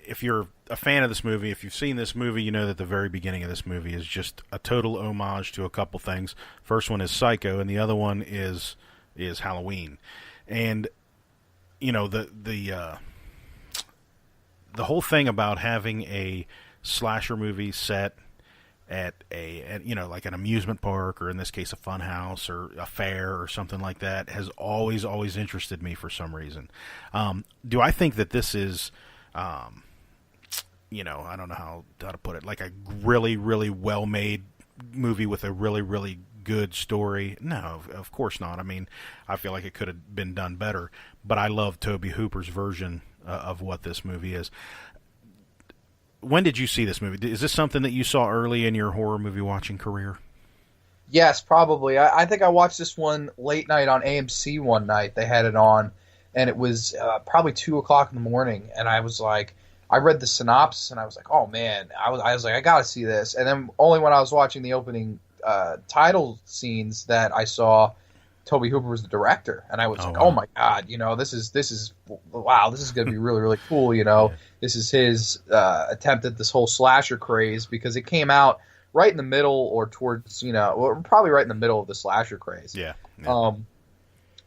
if you're a fan of this movie, if you've seen this movie, you know that the very beginning of this movie is just a total homage to a couple things. First one is Psycho, and the other one is Halloween, and you know the whole thing about having a slasher movie set at you know, like an amusement park, or in this case a fun house or a fair or something like that, has always interested me for some reason. Do I think that this is you know, I don't know how to put it, like a really well made movie with a really good story? No, of course not. I mean, I feel like it could have been done better, but I love Tobe Hooper's version of what this movie is. When did you see this movie? Is this something that you saw early in your horror movie watching career? Yes, probably. I think I watched this one late night on AMC one night. They had it on, and it was probably 2 o'clock in the morning, and I was like, I read the synopsis, and I was like, oh man, I was like, I gotta see this. And then only when I was watching the opening title scenes that I saw Tobe Hooper was the director, and I was like, oh my god, you know, this is wow, this is going to be really cool, you know. This is his attempt at this whole slasher craze, because it came out right in the middle, or towards, you know, or probably right in the middle of the slasher craze. Yeah.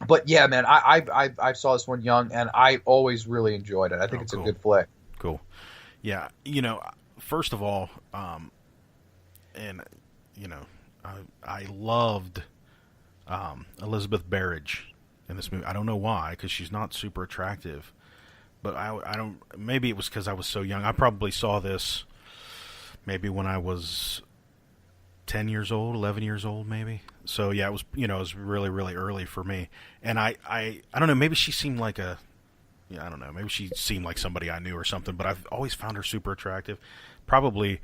But yeah, man, I saw this one young, and I always really enjoyed it. I think it's cool. a good flick. Cool. Yeah, you know, first of all, and you know, I loved Elizabeth Berridge in this movie. I don't know why, because she's not super attractive, but I don't. Maybe it was because I was so young. I probably saw this maybe when I was 10 years old, 11 years old, maybe. So yeah, it was, you know, it was really early for me. And I don't know. Maybe she seemed like I don't know. Maybe she seemed like somebody I knew or something. But I've always found her super attractive. Probably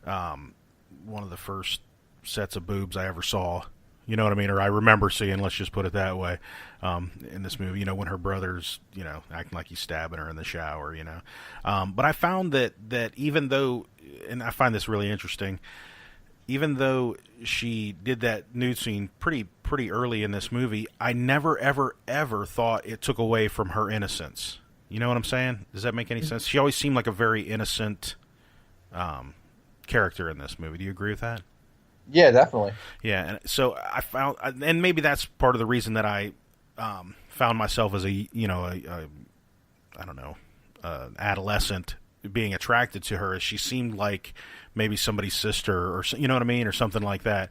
one of the first sets of boobs I ever saw. You know what I mean? Or I remember seeing, let's just put it that way, in this movie, you know, when her brother's, you know, acting like he's stabbing her in the shower, you know. But I found that even though, and I find this really interesting, even though she did that nude scene pretty early in this movie, I never, ever thought it took away from her innocence. You know what I'm saying? Does that make any sense? She always seemed like a very innocent character in this movie. Do you agree with that? Yeah, definitely. Yeah, and so I found, and maybe that's part of the reason that I found myself as I don't know, adolescent, being attracted to her, as she seemed like maybe somebody's sister, or you know what I mean, or something like that.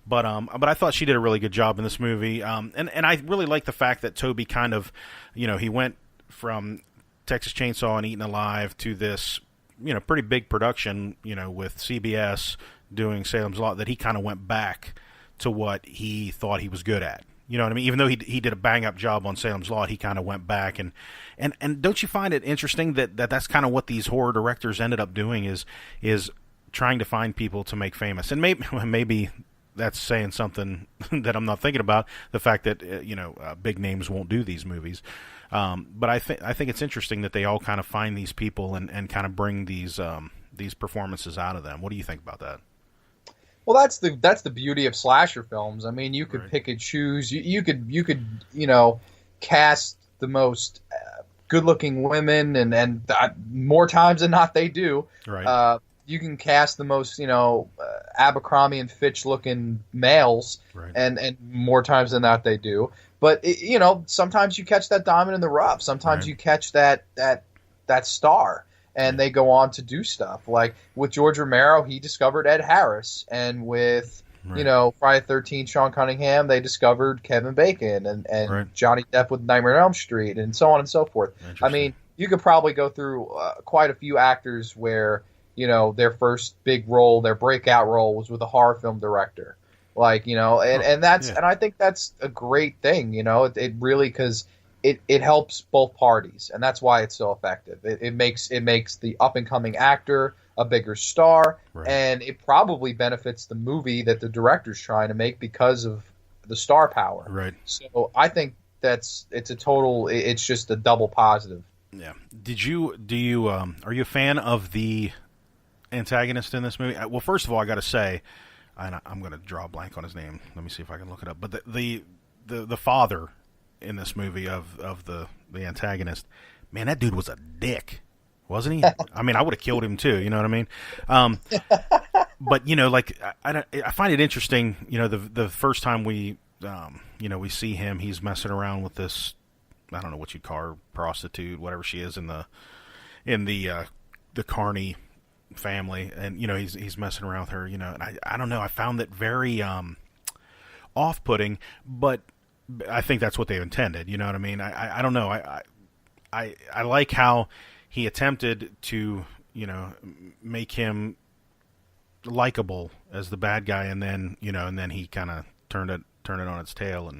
But I thought she did a really good job in this movie, and I really like the fact that Tobe kind of, you know, he went from Texas Chainsaw and Eaten Alive to this, you know, pretty big production, you know, with CBS doing Salem's Lot, that he kind of went back to what he thought he was good at. You know what I mean? Even though he did a bang-up job on Salem's Lot, he kind of went back. And don't you find it interesting that that's kind of what these horror directors ended up doing, is trying to find people to make famous? And maybe that's saying something that I'm not thinking about. The fact that big names won't do these movies. But I think it's interesting that they all kind of find these people and kind of bring these performances out of them. What do you think about that? Well, that's the beauty of slasher films. I mean, you could pick and choose. You could cast the most good-looking women, and more times than not they do. Right. You can cast the most Abercrombie and Fitch looking males, right. and more times than not they do. But sometimes you catch that diamond in the rough. Sometimes you catch that star. And they go on to do stuff. Like with George Romero, he discovered Ed Harris. And with, Friday the 13th, Sean Cunningham, they discovered Kevin Bacon and Johnny Depp with Nightmare on Elm Street and so on and so forth. I mean, you could probably go through quite a few actors where, their first big role, their breakout role was with a horror film director. Like, and I think that's a great thing, it really, because it helps both parties, and that's why it's so effective. It makes the up and coming actor a bigger star, and it probably benefits the movie that the director's trying to make because of the star power. Right. So I think it's just a double positive. Yeah. Are you a fan of the antagonist in this movie? Well, first of all, I got to say, I'm going to draw a blank on his name. Let me see if I can look it up. But the father in this movie of the antagonist, man, that dude was a dick, wasn't he? I mean, I would have killed him too. You know what I mean? But I find it interesting. The first time we see him, he's messing around with this. I don't know what you'd call her, prostitute, whatever she is in the Carney family, and he's messing around with her. And I don't know. I found that very off-putting, but I think that's what they intended. You know what I mean? I don't know. I like how he attempted to make him likable as the bad guy, and then he kind of turned it on its tail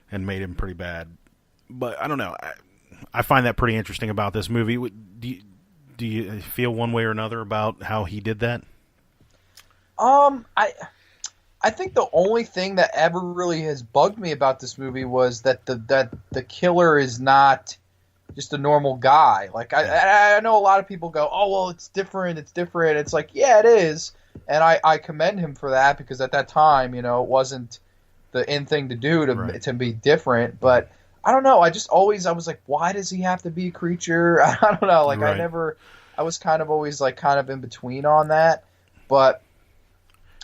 and made him pretty bad. But I don't know. I find that pretty interesting about this movie. Do you feel one way or another about how he did that? I think the only thing that ever really has bugged me about this movie was that the killer is not just a normal guy. Like I know a lot of people go, oh well, it's different. It's like, yeah, it is, and I commend him for that, because at that time, it wasn't the in thing to do to be different. But I don't know. I was like, why does he have to be a creature? I don't know. Like I was kind of always like kind of in between on that, but.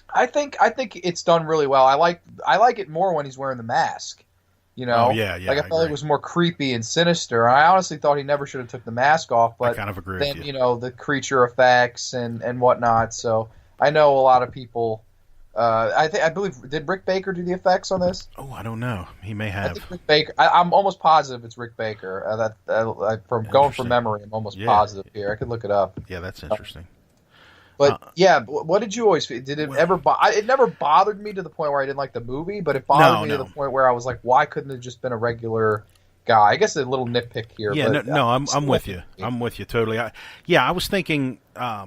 I think it's done really well. I like it more when he's wearing the mask. Oh, yeah. Like I felt it was more creepy and sinister. I honestly thought he never should have took the mask off. But I kind of agree then, with you. The creature effects and whatnot. So I know a lot of people. I believe, did Rick Baker do the effects on this? Oh, I don't know. He may have. I think Rick Baker. I'm almost positive it's Rick Baker. From memory, I'm almost positive here. I could look it up. Yeah, that's interesting. But what did you always feel? Did it ever? It never bothered me to the point where I didn't like the movie, but it bothered me to the point where I was like, why couldn't it just been a regular guy? I guess a little nitpick here. Yeah, but, I'm with you. I'm with you totally. I was thinking I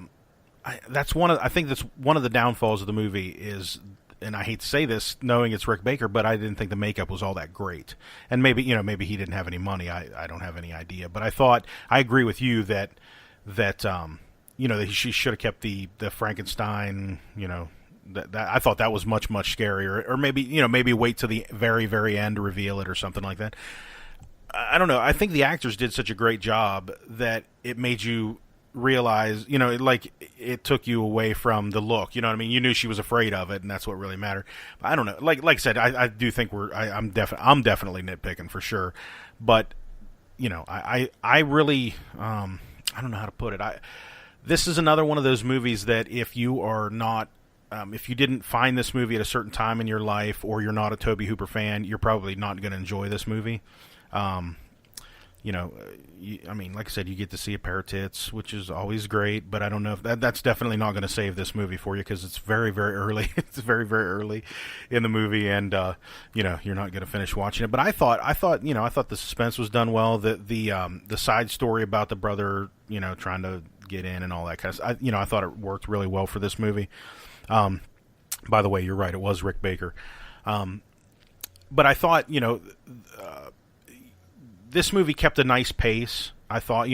think that's one of the downfalls of the movie is, and I hate to say this, knowing it's Rick Baker, but I didn't think the makeup was all that great. And maybe he didn't have any money. I don't have any idea, but I agree with you that she should have kept the Frankenstein, that I thought that was much, much scarier. Or maybe wait to the very, very end to reveal it or something like that. I don't know. I think the actors did such a great job that it made you realize, it took you away from the look. You know what I mean? You knew she was afraid of it, and that's what really mattered. But I don't know. Like I said, I do think I'm definitely nitpicking for sure. But, I really, I don't know how to put it. This is another one of those movies that if you are not, if you didn't find this movie at a certain time in your life, or you're not a Tobe Hooper fan, you're probably not going to enjoy this movie. Like I said, you get to see a pair of tits, which is always great, but I don't know if that's definitely not going to save this movie for you, because it's very, very early. It's very, very early in the movie, and you're not going to finish watching it. But I thought the suspense was done well. The side story about the brother, trying to get in and all that kind of stuff. I thought it worked really well for this movie. By the way, you're right. It was Rick Baker. But I thought, this movie kept a nice pace. I thought,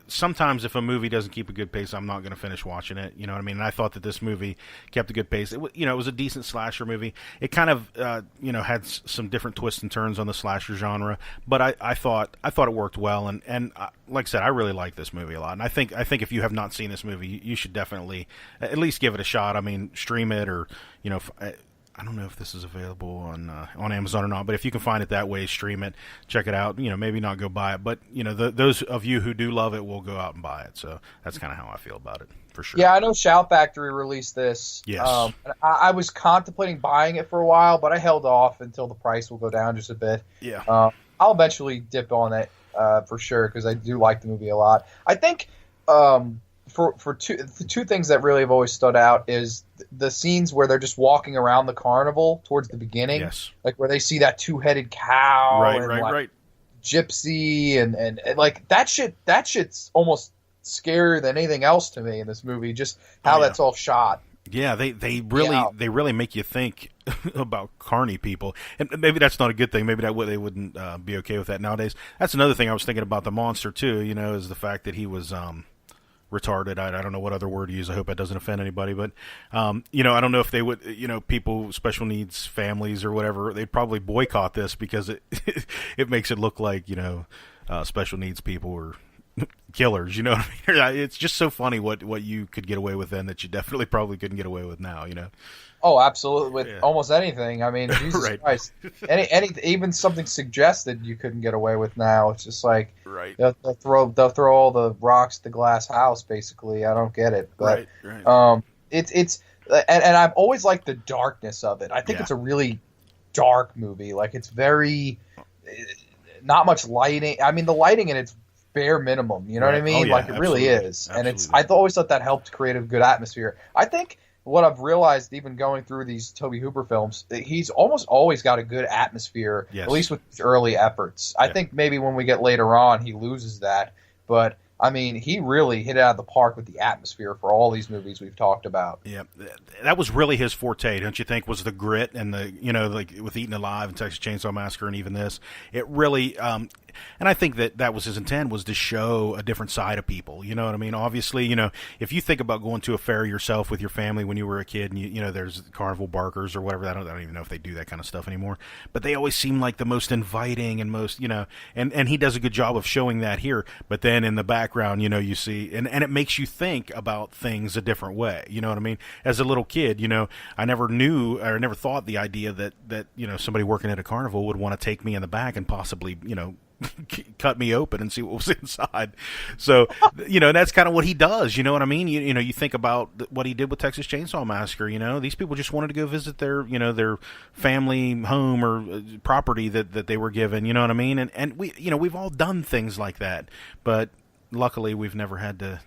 sometimes if a movie doesn't keep a good pace, I'm not going to finish watching it. You know what I mean? And I thought that this movie kept a good pace. It was a decent slasher movie. It kind of, had some different twists and turns on the slasher genre, but I thought it worked well. And like I said, I really like this movie a lot. And I think if you have not seen this movie, you should definitely at least give it a shot. I mean, stream it, or I don't know if this is available on Amazon or not, but if you can find it that way, stream it, check it out. Maybe not go buy it, but those of you who do love it will go out and buy it. So that's kind of how I feel about it, for sure. Yeah, I know Shout Factory released this. Yes. I was contemplating buying it for a while, but I held off until the price will go down just a bit. Yeah. I'll eventually dip on it for sure, because I do like the movie a lot. I think for two things that really have always stood out is the scenes where they're just walking around the carnival towards the beginning. Yes. Like where they see that two-headed cow. Right. Gypsy and like that shit's almost scarier than anything else to me in this movie, just how that's all shot. Yeah, they really make you think about carny people, and maybe that's not a good thing. Maybe they wouldn't be okay with that nowadays. That's another thing I was thinking about the monster too. Is the fact that he was retarded. I don't know what other word to use. I hope that doesn't offend anybody, but I don't know if they would, people, special needs families or whatever, they'd probably boycott this because it it makes it look like special needs people were killers. You know what I mean? It's just so funny what you could get away with then that you definitely probably couldn't get away with now. Oh, absolutely, with almost anything. I mean, Jesus Christ, any even something suggested you couldn't get away with now. It's just like they'll throw all the rocks at the glass house. Basically, I don't get it, but it's and I've always liked the darkness of it. I think it's a really dark movie. Like it's very not much lighting. I mean, the lighting in it's bare minimum. You know what I mean? Like it really is, and I always thought that helped create a good atmosphere. I think what I've realized, even going through these Tobe Hooper films, he's almost always got a good atmosphere, at least with his early efforts. I think maybe when we get later on, he loses that. But, I mean, he really hit it out of the park with the atmosphere for all these movies we've talked about. Yeah, that was really his forte, don't you think, was the grit and the, like with Eaten Alive and Texas Chainsaw Massacre and even this. It really... and I think that was his intent, was to show a different side of people. You know what I mean? Obviously, if you think about going to a fair yourself with your family when you were a kid, and there's carnival barkers or whatever. I don't even know if they do that kind of stuff anymore. But they always seem like the most inviting and most, and he does a good job of showing that here. But then in the background, you see, and it makes you think about things a different way. You know what I mean? As a little kid, I never knew or never thought the idea that somebody working at a carnival would want to take me in the back and possibly, cut me open and see what was inside. So, that's kind of what he does. You know what I mean? You think about what he did with Texas Chainsaw Massacre. These people just wanted to go visit their family home or property that they were given. You know what I mean? And we, we've all done things like that, but luckily we've never had to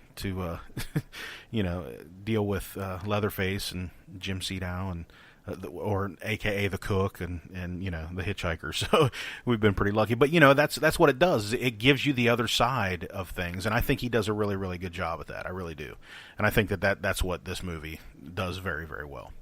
deal with Leatherface and Jim Sedow and or AKA the cook and the hitchhiker. So we've been pretty lucky. But that's what it does. It gives you the other side of things, and I think he does a really, really good job at that. I really do, and I think that's what this movie does very, very well,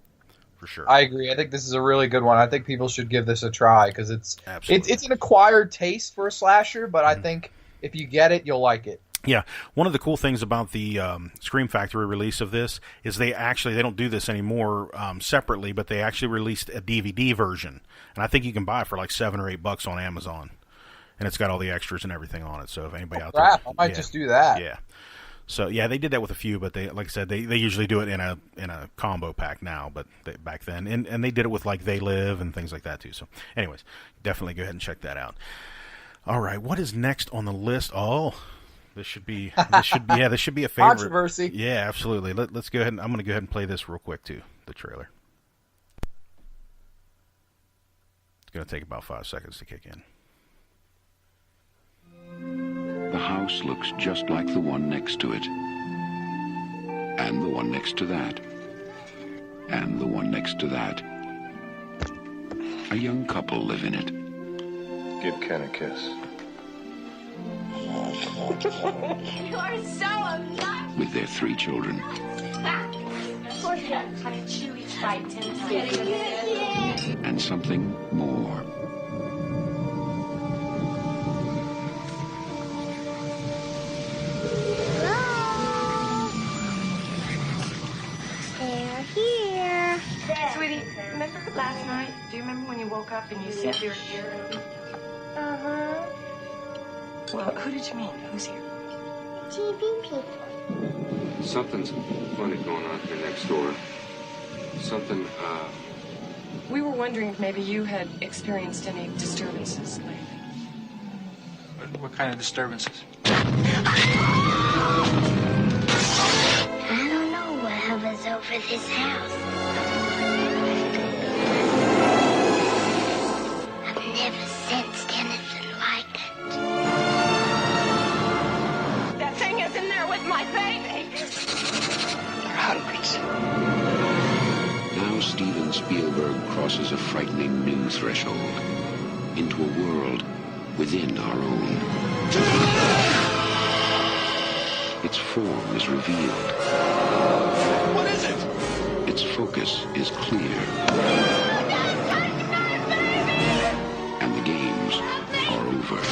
for sure. I agree. I think this is a really good one. I think people should give this a try because it's an acquired taste for a slasher, but I think if you get it, you'll like it. Yeah, one of the cool things about the Scream Factory release of this is they don't do this anymore separately, but they actually released a DVD version, and I think you can buy it for like $7 or $8 on Amazon, and it's got all the extras and everything on it. So if anybody out there, I might just do that. Yeah. So yeah, they did that with a few, but they, like I said, they usually do it in a combo pack now, but back then, and they did it with like They Live and things like that too. So, anyways, definitely go ahead and check that out. All right, what is next on the list? Oh. This should be a favorite. Controversy. Yeah, absolutely. Let's go ahead and I'm going to go ahead and play this real quick too, the trailer. It's going to take about 5 seconds to kick in. The house looks just like the one next to it. And the one next to that. And the one next to that. A young couple live in it. Give Ken a kiss. You are so obnoxious. With their 3 children. Poor Ken, kind of chewy. And something more. They're here. Sweetie, remember last night? Do you remember when you woke up and you said they were here? Uh-huh. Well, who did you mean? Who's here? TV people. Something's funny going on here next door. Something, We were wondering if maybe you had experienced any disturbances lately. what kind of disturbances? I don't know what hovers over this house. I've never sensed anything like it. That thing is in there with my baby! They're hungry. Now Steven Spielberg crosses a frightening new threshold into a world within our own. Its form is revealed. What is it? Its focus is clear. And the games are over.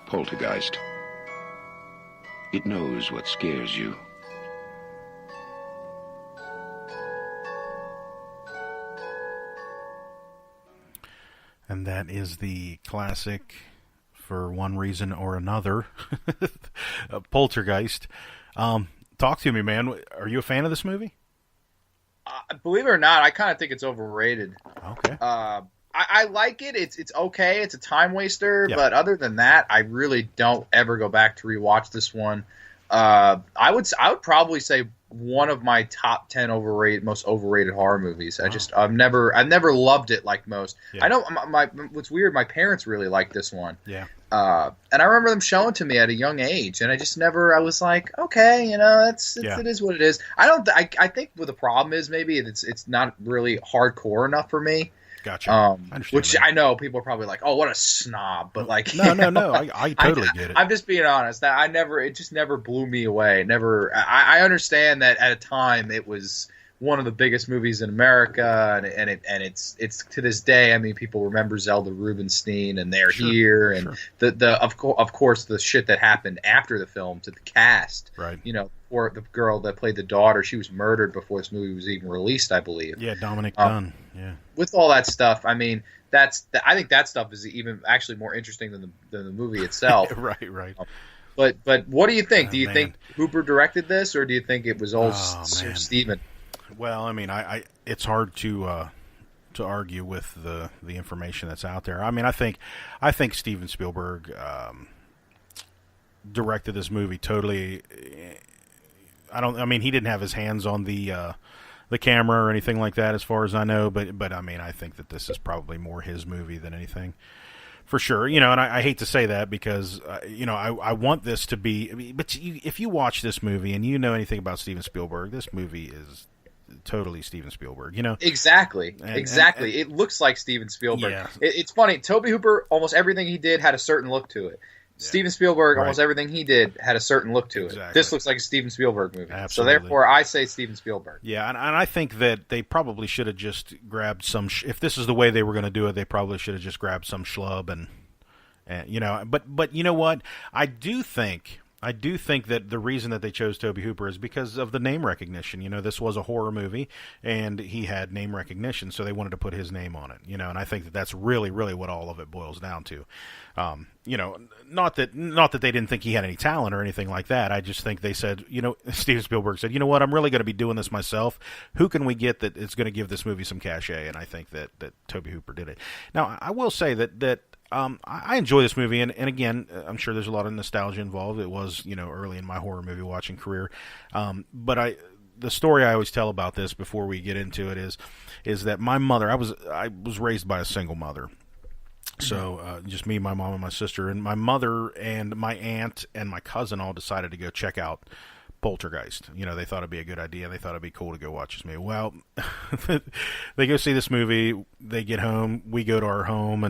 Poltergeist. It knows what scares you. And that is the classic, for one reason or another, Poltergeist. Talk to me, man. Are you a fan of this movie? Believe it or not, I kind of think it's overrated. Okay. I like it. It's okay. It's a time waster, Yeah. but other than that, I really don't ever go back to rewatch this one. I would probably say one of my top 10 most overrated horror movies. I've never loved it like most. Yeah. I know what's weird. My parents really liked this one. Yeah. And I remember them showing it to me at a young age, and I was like, okay, it is what it is. I think what the problem is maybe it's not really hardcore enough for me. Gotcha. I understand Which that. I know people are probably like, oh, what a snob, but like, No. I totally get it. I'm just being honest. It just never blew me away. Never. I understand that at a time it was one of the biggest movies in America, and it's to this day. I mean, people remember Zelda Rubinstein, and they're here, and of course the shit that happened after the film to the cast. Right. Or the girl that played the daughter, she was murdered before this movie was even released, I believe. Yeah, Dominic Dunn. Yeah. With all that stuff, I mean, I think that stuff is even actually more interesting than the movie itself. Right. But what do you think? Do you man. think Hooper directed this, or do you think it was all Sir man. Steven? Well, I mean, it's hard to argue with the information that's out there. I mean, I think Steven Spielberg directed this movie totally. He didn't have his hands on the camera or anything like that, as far as I know. But I mean, I think that this is probably more his movie than anything, for sure. And I hate to say that because I want this to be. But if you watch this movie and you know anything about Steven Spielberg, this movie is totally Steven Spielberg. Exactly. And It looks like Steven Spielberg. Yeah. It's funny. Tobe Hooper, almost everything he did had a certain look to it. Steven Spielberg, almost everything he did had a certain look to it. This looks like a Steven Spielberg movie. Absolutely. So therefore, I say Steven Spielberg. Yeah, and I think that they probably should have just grabbed some. If this is the way they were going to do it, they probably should have just grabbed some schlub and But you know what? I do think that the reason that they chose Tobe Hooper is because of the name recognition. This was a horror movie, and he had name recognition, so they wanted to put his name on it. And I think that that's really, really what all of it boils down to. Not that they didn't think he had any talent or anything like that. I just think they said, Steven Spielberg said, you know what, I'm really going to be doing this myself. Who can we get that is going to give this movie some cachet? And I think that Tobe Hooper did it. Now, I will say that I enjoy this movie, and again, I'm sure there's a lot of nostalgia involved. It was, early in my horror movie watching career. But the story I always tell about this before we get into it is that my mother, I was raised by a single mother. So just me, my mom, and my sister, and my mother and my aunt and my cousin all decided to go check out Poltergeist. You know, they thought it'd be a good idea. They thought it'd be cool to go watch this movie. Well, they go see this movie. They get home. We go to our home,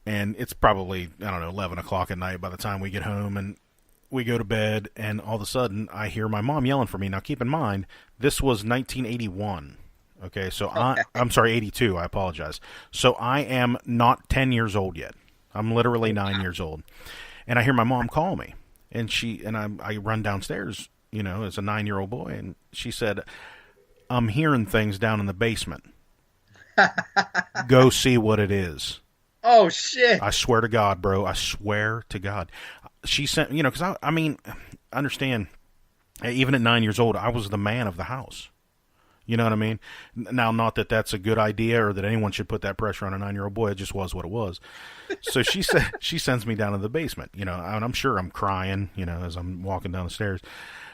and it's probably, I don't know, 11 o'clock at night by the time we get home, and we go to bed, and all of a sudden I hear my mom yelling for me. Now, keep in mind, this was 1981. Okay, so I'm sorry, 82. I apologize. So I am not 10 years old yet. I'm literally 9 years old, and I hear my mom call me, and I run downstairs, you know, as a 9-year-old boy, and she said, "I'm hearing things down in the basement. Go see what it is." Oh shit! I swear to God, bro. I swear to God. She sent, you know, because I mean, understand, even at 9 years old, I was the man of the house. You know what I mean? Now, not that that's a good idea or that anyone should put that pressure on a 9-year-old boy. It just was what it was. So she said, she sends me down to the basement, you know, and I'm sure I'm crying, you know, as I'm walking down the stairs.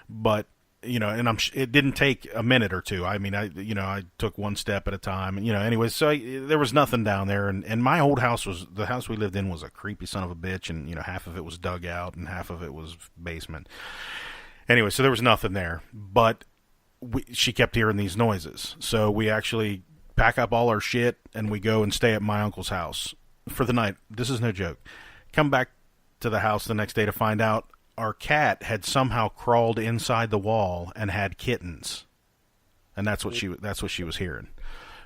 But, you know, and it didn't take a minute or two. I mean, I took one step at a time, and, you know, anyways, so there was nothing down there. And my old house the house we lived in was a creepy son of a bitch. And, you know, half of it was dug out and half of it was basement. Anyway, so there was nothing there, but she kept hearing these noises. So we actually pack up all our shit and we go and stay at my uncle's house for the night. This is no joke. Come back to the house the next day to find out our cat had somehow crawled inside the wall and had kittens. And that's what she was hearing.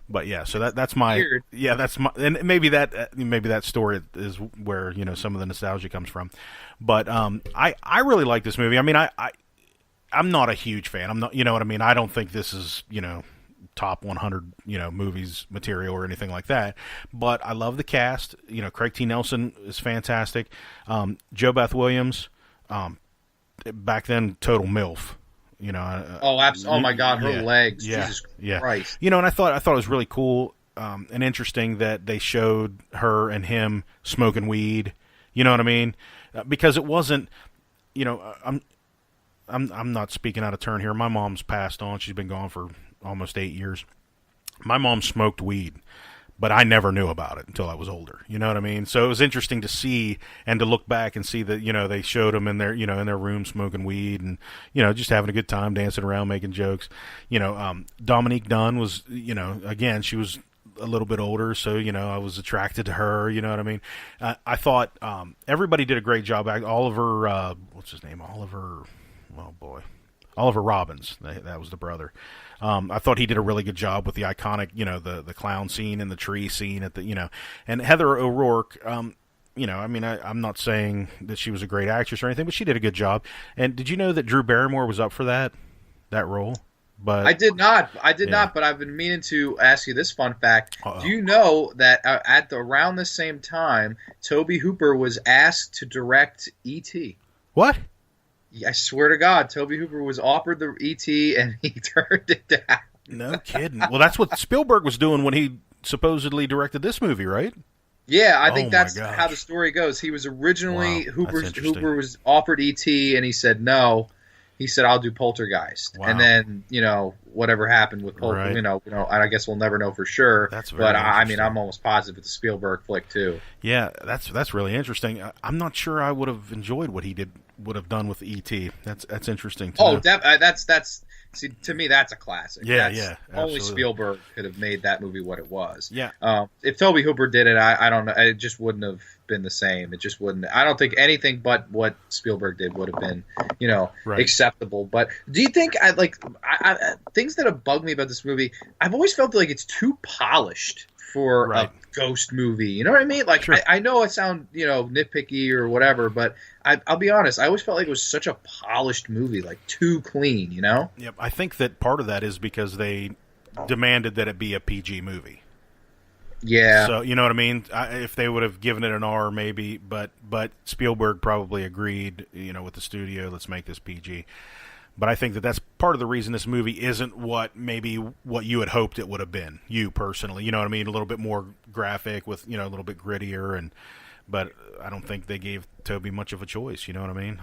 But yeah, so that's my Weird. Yeah, that's my, and maybe that story is where, you know, some of the nostalgia comes from. But I really like this movie. I mean, I'm not a huge fan. I'm not, you know what I mean? I don't think this is, you know, top 100, you know, movies material or anything like that. But I love the cast. You know, Craig T. Nelson is fantastic. Jo Beth Williams, back then, total MILF. You know. Oh my God, her legs. Yeah, Jesus yeah. Christ. You know, and I thought it was really cool and interesting that they showed her and him smoking weed. You know what I mean? Because it wasn't, you know, I'm not speaking out of turn here. My mom's passed on. She's been gone for almost 8 years. My mom smoked weed, but I never knew about it until I was older. You know what I mean? So it was interesting to see and to look back and see that, you know, they showed them in their, you know, in their room smoking weed and, you know, just having a good time, dancing around, making jokes. You know, Dominique Dunn was, you know, again, she was a little bit older, so, you know, I was attracted to her. You know what I mean? I thought everybody did a great job. Oliver, what's his name? Oh boy, Oliver Robbins. That was the brother. I thought he did a really good job with the iconic, you know, the clown scene and the tree scene at the, you know, and Heather O'Rourke. You know, I mean, I'm not saying that she was a great actress or anything, but she did a good job. And did you know that Drew Barrymore was up for that role? But I did not. But I've been meaning to ask you this fun fact. Uh-oh. Do you know that around the same time, Tobe Hooper was asked to direct E.T.? What? I swear to God, Tobe Hooper was offered the E.T. and he turned it down. No kidding. Well, that's what Spielberg was doing when he supposedly directed this movie, right? Yeah, I think that's how the story goes. He was originally Hooper was offered E.T. and he said no. He said, "I'll do Poltergeist," and then, you know, whatever happened with Poltergeist, right. you know, and I guess we'll never know for sure. That's very but I mean, I'm almost positive it's a Spielberg flick too. Yeah, that's really interesting. I'm not sure I would have enjoyed what he would have done with E.T. That's interesting. That's see, to me, that's a classic. Yeah, yeah. Absolutely. Only Spielberg could have made that movie what it was. Yeah. If Tobe Hooper did it, I don't know. It just wouldn't have been the same. It just wouldn't. I don't think anything but what Spielberg did would have been, you know, acceptable. But do you think things that have bugged me about this movie? I've always felt like it's too polished for a ghost movie. You know what I mean? Like, sure. I know I sound, you know, nitpicky or whatever, but I'll be honest. I always felt like it was such a polished movie, like too clean, you know? Yep. I think that part of that is because they demanded that it be a PG movie. Yeah. So, you know what I mean? If they would have given it an R, maybe, but Spielberg probably agreed, you know, with the studio, let's make this PG. But I think that that's part of the reason this movie isn't what you had hoped it would have been, you personally. You know what I mean? A little bit more graphic with, you know, a little bit grittier. but I don't think they gave Tobe much of a choice. You know what I mean?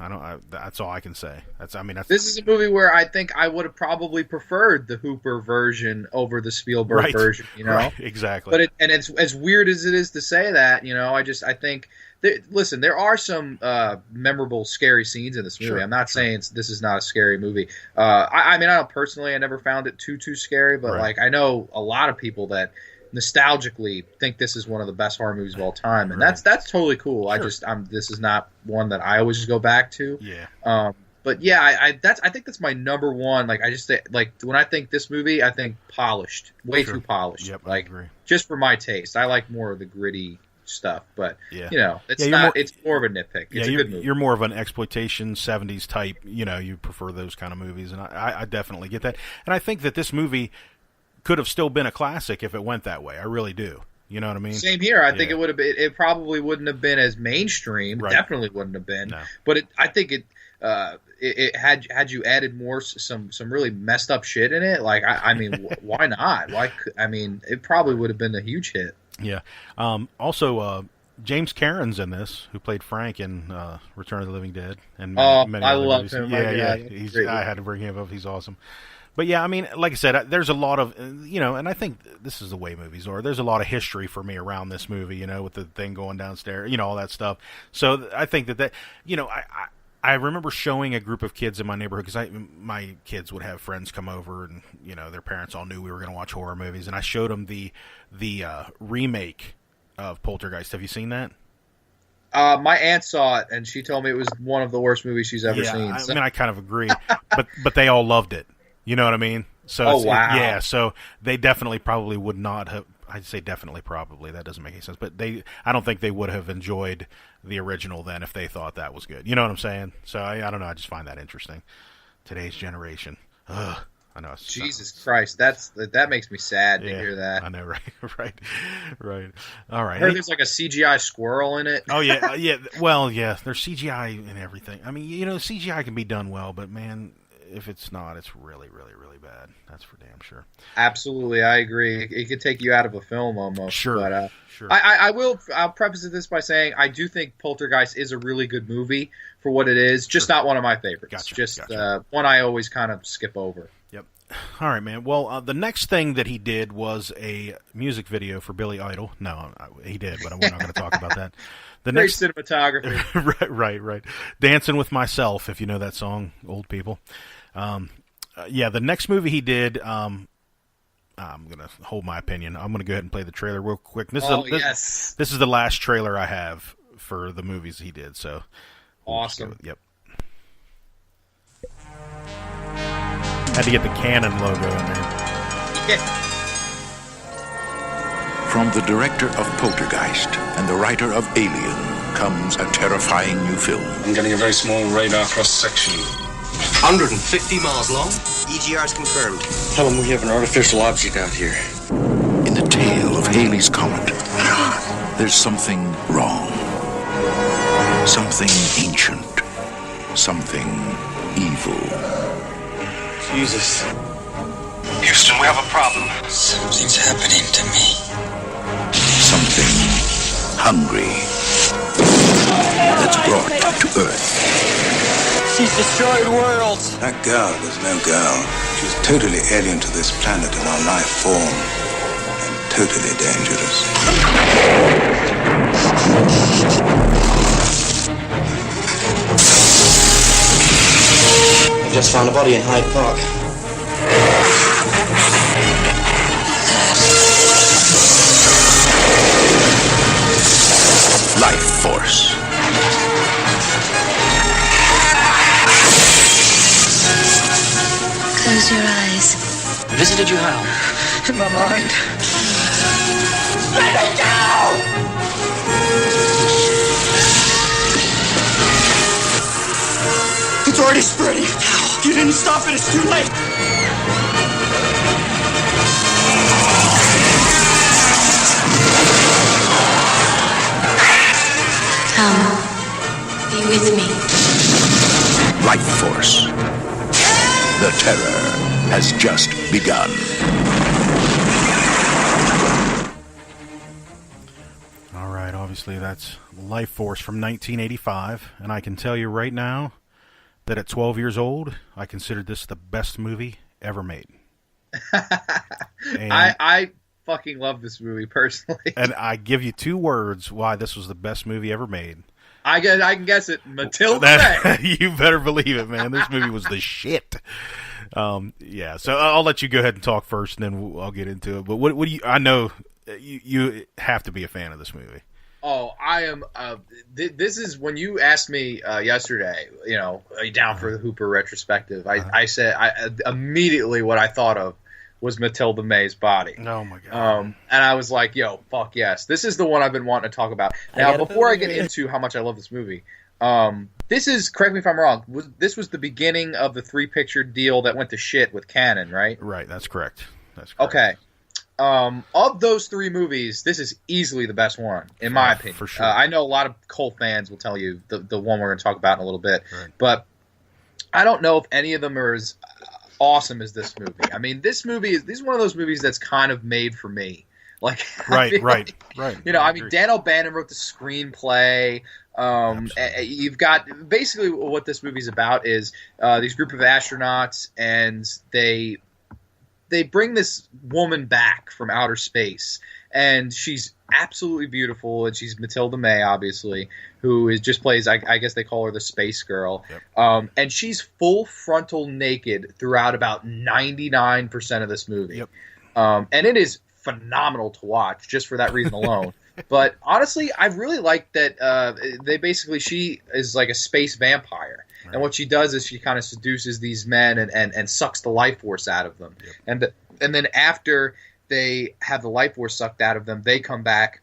That's all I can say. That's This is a movie where I think I would have probably preferred the Hooper version over the Spielberg version. You know, right, exactly. But it's as weird as it is to say that. You know, I think. Listen, there are some memorable, scary scenes in this movie. Sure, I'm not saying this is not a scary movie. I mean, I don't personally, I never found it too scary, but like I know a lot of people that nostalgically think this is one of the best horror movies of all time, and that's totally cool. Sure. This is not one that I always go back to. Yeah. But yeah, I think that's my number one. Like I just like when I think this movie, I think polished, way too polished. Yep, like I agree. Just for my taste, I like more of the gritty stuff, but you know, it's more of a nitpick. It's a good movie. You're more of an exploitation 70s type, you know, you prefer those kind of movies, and I definitely get that. And I think that this movie could have still been a classic if it went that way. I really do. You know what I mean? Same here. I think it would have been. It probably wouldn't have been as mainstream. Right. Definitely wouldn't have been. No. But I think it had you added more some really messed up shit in it. Like I mean, why not? I mean, it probably would have been a huge hit. Yeah. Also, James Cameron's in this, who played Frank in Return of the Living Dead, and many I other love movies. him. Yeah. I had to bring him up. He's awesome. But yeah, I mean, like I said, there's a lot of, you know, and I think this is the way movies are. There's a lot of history for me around this movie, you know, with the thing going downstairs, you know, all that stuff. So I think that, you know, I remember showing a group of kids in my neighborhood, because my kids would have friends come over, and you know their parents all knew we were going to watch horror movies, and I showed them the remake of Poltergeist. Have you seen that? My aunt saw it, and she told me it was one of the worst movies she's ever seen. So. I mean, I kind of agree, but they all loved it. You know what I mean? So wow. Yeah, so they definitely probably would not have. I'd say definitely, probably. That doesn't make any sense. But I don't think they would have enjoyed the original then if they thought that was good. You know what I'm saying? So I don't know. I just find that interesting. Today's generation. Ugh. I know. Jesus Christ, that makes me sad to hear that. I know, right. All right. I heard there's like a CGI squirrel in it. Oh yeah, yeah. Well, yeah. There's CGI and everything. I mean, you know, CGI can be done well, but man, if it's not, it's really, really, really bad. That's for damn sure. Absolutely, I agree. It could take you out of a film almost. Sure. But, sure. I'll preface this by saying I do think Poltergeist is a really good movie for what it is. Just not one of my favorites. Gotcha. One I always kind of skip over. Yep. All right, man. Well, the next thing that he did was a music video for Billy Idol. No, he did, but we're not going to talk about that. Great cinematography. Right. Dancing with Myself, if you know that song, old people. Yeah, the next movie he did, I'm going to hold my opinion. I'm going to go ahead and play the trailer real quick. This is the last trailer I have for the movies he did. So awesome. Yep. Had to get the Canon logo in there. Yeah. From the director of Poltergeist and the writer of Alien comes a terrifying new film. I'm getting a very small radar cross-section. 150 miles long. EGR's confirmed. Tell them we have an artificial object out here. In the tail of Halley's Comet, there's something wrong. Something ancient. Something evil. Jesus. Houston, we have a problem. Something's happening to me. Something hungry that's brought to Earth. She's destroyed worlds. That girl was no girl. She was totally alien to this planet and our life form. And totally dangerous. I just found a body in Hyde Park. Life Force. Close your eyes. Visited you how? In my mind. Let it go! It's already spreading. You didn't stop it. It's too late. Come. Be with me. Life Force. The terror has just begun. obviously that's Life Force from 1985, and I can tell you right now that at 12 years old, I considered this the best movie ever made. I fucking love this movie personally. And I give you 2 words why this was the best movie ever made. I can guess it. Matilda May. You better believe it, man. This movie was the shit. Yeah, so I'll let you go ahead and talk first, and then I'll get into it. But what do you? I know you have to be a fan of this movie. Oh, I am. This is when you asked me yesterday. You know, are you down for the Hooper retrospective? I said immediately what I thought of was Matilda May's body. Oh my god! And I was like, "Yo, fuck yes, this is the one I've been wanting to talk about." Now, before I get into how much I love this movie, this is, correct me if I'm wrong, this was the beginning of the 3-picture deal that went to shit with Cannon, right? Right, that's correct. Okay. Of those 3 movies, this is easily the best one, in my opinion. For sure. I know a lot of Cole fans will tell you the one we're going to talk about in a little bit, right. But I don't know if any of them are as awesome as this movie. I mean, this is one of those movies that's kind of made for me. Like, right. You know, I mean, Dan O'Bannon wrote the screenplay. You've got basically what this movie's about is these group of astronauts, and they bring this woman back from outer space, and she's absolutely beautiful, and she's Matilda May, obviously, who is just plays, I guess they call her the space girl. Yep. And she's full frontal naked throughout about 99% of this movie. Yep. And it is phenomenal to watch just for that reason alone. But honestly, I really like that she is like a space vampire. Right. And what she does is she kind of seduces these men and sucks the life force out of them. Yep. And then after they have the life force sucked out of them, they come back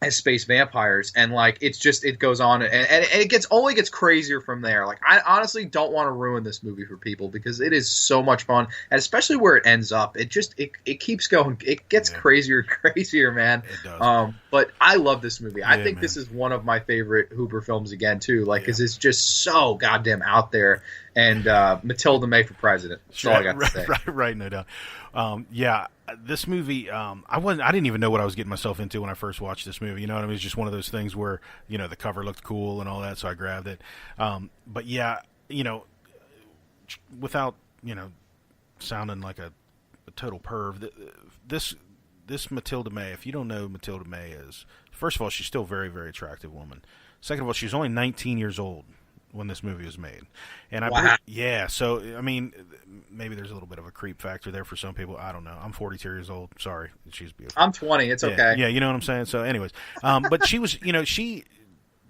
as space vampires, and like it goes on, and it only gets crazier from there. Like, I honestly don't want to ruin this movie for people because it is so much fun, and especially where it ends up, it keeps going. It gets crazier and crazier, man. It does. But I love this movie. I think this is one of my favorite Hooper films again too. Like, because it's just so goddamn out there. And Matilda May for president. That's all I got to say. Right, no doubt. Yeah, this movie, I didn't even know what I was getting myself into when I first watched this movie. You know what I mean? It's just one of those things where, you know, the cover looked cool and all that, so I grabbed it. But yeah, you know, without, you know, sounding like a total perv, this Matilda May, if you don't know who Matilda May is, first of all, she's still a very, very attractive woman. Second of all, she's only 19 years old when this movie was made. And so I mean, maybe there's a little bit of a creep factor there for some people. I don't know. I'm 42 years old. Sorry, she's beautiful. I'm 20. It's okay. Yeah, you know what I'm saying. So, anyways, but she was, you know, she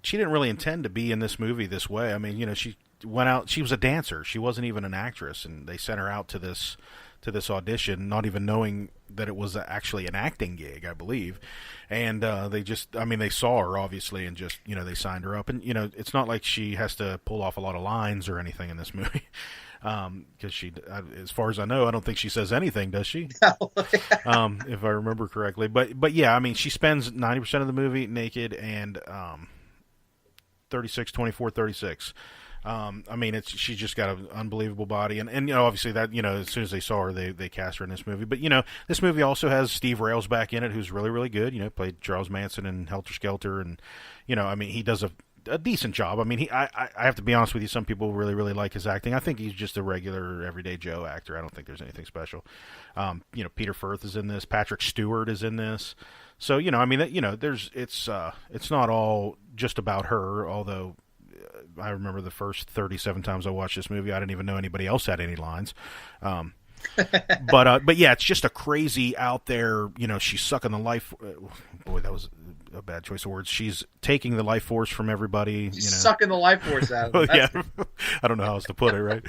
didn't really intend to be in this movie this way. I mean, you know, she went out. She was a dancer. She wasn't even an actress, and they sent her out to this audition, not even knowing that it was actually an acting gig, I believe. And they saw her, obviously, and just, you know, they signed her up. And, you know, it's not like she has to pull off a lot of lines or anything in this movie. Because she, as far as I know, I don't think she says anything, does she? No. If I remember correctly. But yeah, I mean, she spends 90% of the movie naked and 36. I mean, she's just got an unbelievable body, and you know, obviously that, you know, as soon as they saw her, they cast her in this movie. But you know, this movie also has Steve Rails back in it, who's really, really good. You know, played Charles Manson in Helter Skelter, and you know, I mean, he does a decent job. I mean, I have to be honest with you, some people really, really like his acting. I think he's just a regular, everyday Joe actor. I don't think there's anything special. You know, Peter Firth is in this. Patrick Stewart is in this. So you know, I mean, you know, it's not all just about her, although. I remember the first 37 times I watched this movie, I didn't even know anybody else had any lines. But yeah, it's just a crazy out there, you know, she's sucking the life. Boy, that was a bad choice of words. She's taking the life force from everybody. She's sucking the life force out of them. Yeah. I don't know how else to put it, right?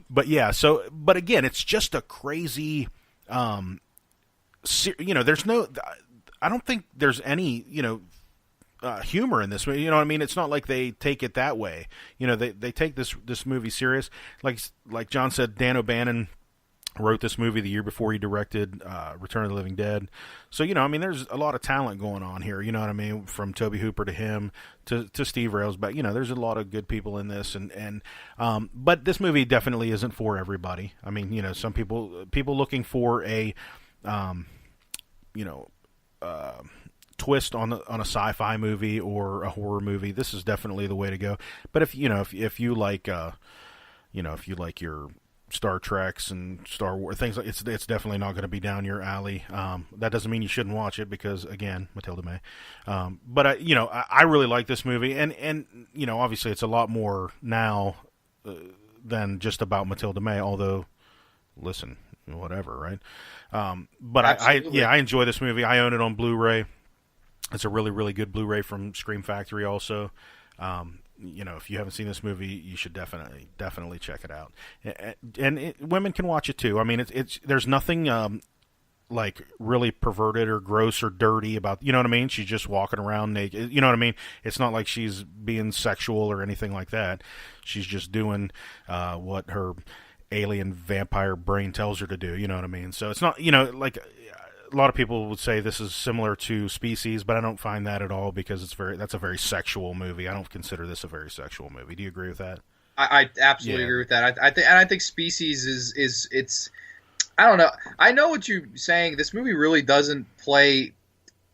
But yeah, but again, it's just a crazy, you know, I don't think there's any, you know, humor in this movie. You know what I mean? It's not like they take it that way. You know, they take this movie serious. Like John said, Dan O'Bannon wrote this movie the year before he directed Return of the Living Dead. So, you know, I mean, there's a lot of talent going on here. You know what I mean? From Tobe Hooper to him to Steve Rails. But, you know, there's a lot of good people in this. But this movie definitely isn't for everybody. I mean, you know, some people looking for a, you know, twist on a sci-fi movie or a horror movie, this is definitely the way to go. But if you like if you like your Star Treks and Star Wars things, like it's definitely not going to be down your alley. That doesn't mean you shouldn't watch it because, again, Matilda May. But I really like this movie, and obviously it's a lot more now than just about Matilda May. Although, listen, whatever, right? But I enjoy this movie. I own it on Blu-ray. It's a really, really good Blu-ray from Scream Factory also. If you haven't seen this movie, you should definitely check it out. And women can watch it too. I mean, it's there's nothing like really perverted or gross or dirty about, you know what I mean? She's just walking around naked. You know what I mean? It's not like she's being sexual or anything like that. She's just doing what her alien vampire brain tells her to do. You know what I mean? So it's not, like a lot of people would say this is similar to Species, but I don't find that at all because that's a very sexual movie. I don't consider this a very sexual movie. Do you agree with that? I absolutely agree with that. I think Species is it's I don't know. I know what you're saying. This movie really doesn't play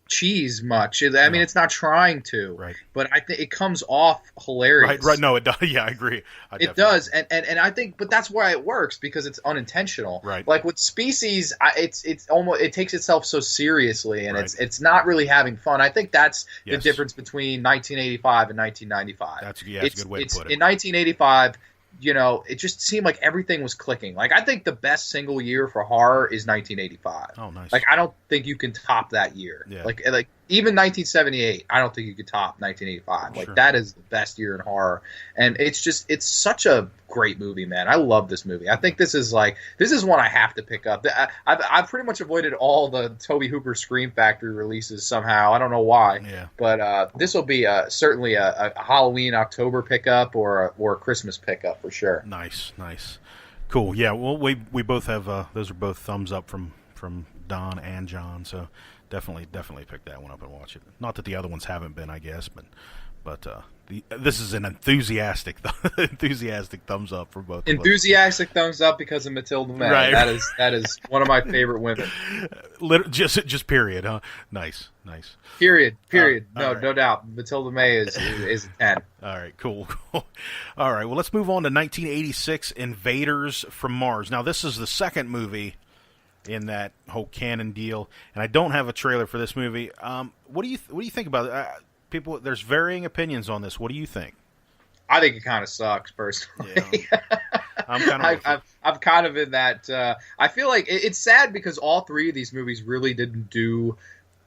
cheese much. I mean, it's not trying to, right? But I think it comes off hilarious. Right. No, it does. Yeah, I agree. It does, and I think, but that's why it works because it's unintentional. Right. Like with Species, it's almost, it takes itself so seriously, and it's not really having fun. I think that's the difference between 1985 and 1995. That's a good way to put it. In 1985. It just seemed like everything was clicking. Like, I think the best single year for horror is 1985. Oh, nice. Like, I don't think you can top that year. Yeah. Like even 1978, I don't think you could top 1985. Like, that is the best year in horror. And it's such a great movie, man. I love this movie. I think this is one I have to pick up. I've pretty much avoided all the Tobe Hooper Scream Factory releases somehow. I don't know why. Yeah. But this will be certainly a Halloween, October pickup or a Christmas pickup for sure. Nice. Cool. Yeah, well, we both have, those are both thumbs up from Don and John, so definitely pick that one up and watch it. Not that the other ones haven't been, I guess, but this is an enthusiastic thumbs up for both. Enthusiastic thumbs up because of Matilda May. Right. That is one of my favorite women. Just period, huh? Nice. Period. No doubt. Matilda May is a 10. All right, cool. All right, well, let's move on to 1986, Invaders from Mars. Now, this is the second movie in that whole canon deal, and I don't have a trailer for this movie. What do you think about it? People, there's varying opinions on this. What do you think? I think it kind of sucks, personally. Yeah. I'm kind of in that. I feel like it's sad because all three of these movies really didn't do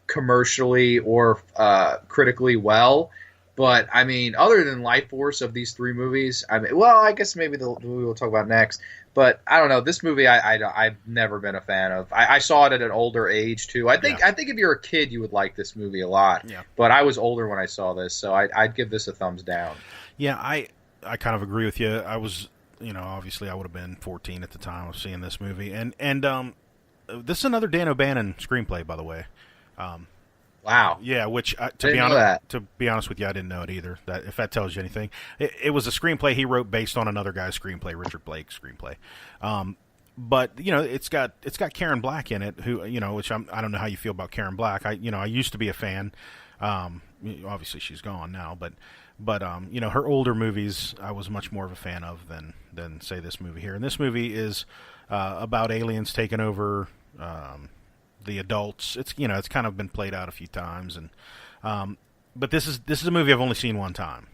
commercially or critically well. But I mean, other than Life Force of these three movies, I guess maybe the movie we'll talk about next. But I don't know. This movie, I've never been a fan of. I saw it at an older age too. I think if you're a kid, you would like this movie a lot. Yeah. But I was older when I saw this, so I'd give this a thumbs down. Yeah, I kind of agree with you. I was, obviously I would have been 14 at the time of seeing this movie, and this is another Dan O'Bannon screenplay, by the way. Wow. Yeah, which to be honest with you, I didn't know it either. That if that tells you anything, it was a screenplay he wrote based on another guy's screenplay, Richard Blake's screenplay. But it's got Karen Black in it, who which I don't know how you feel about Karen Black. I used to be a fan. Obviously she's gone now, but her older movies I was much more of a fan of than say this movie here. And this movie is about aliens taking over the adults. It's it's kind of been played out a few times, and but this is a movie I've only seen one time.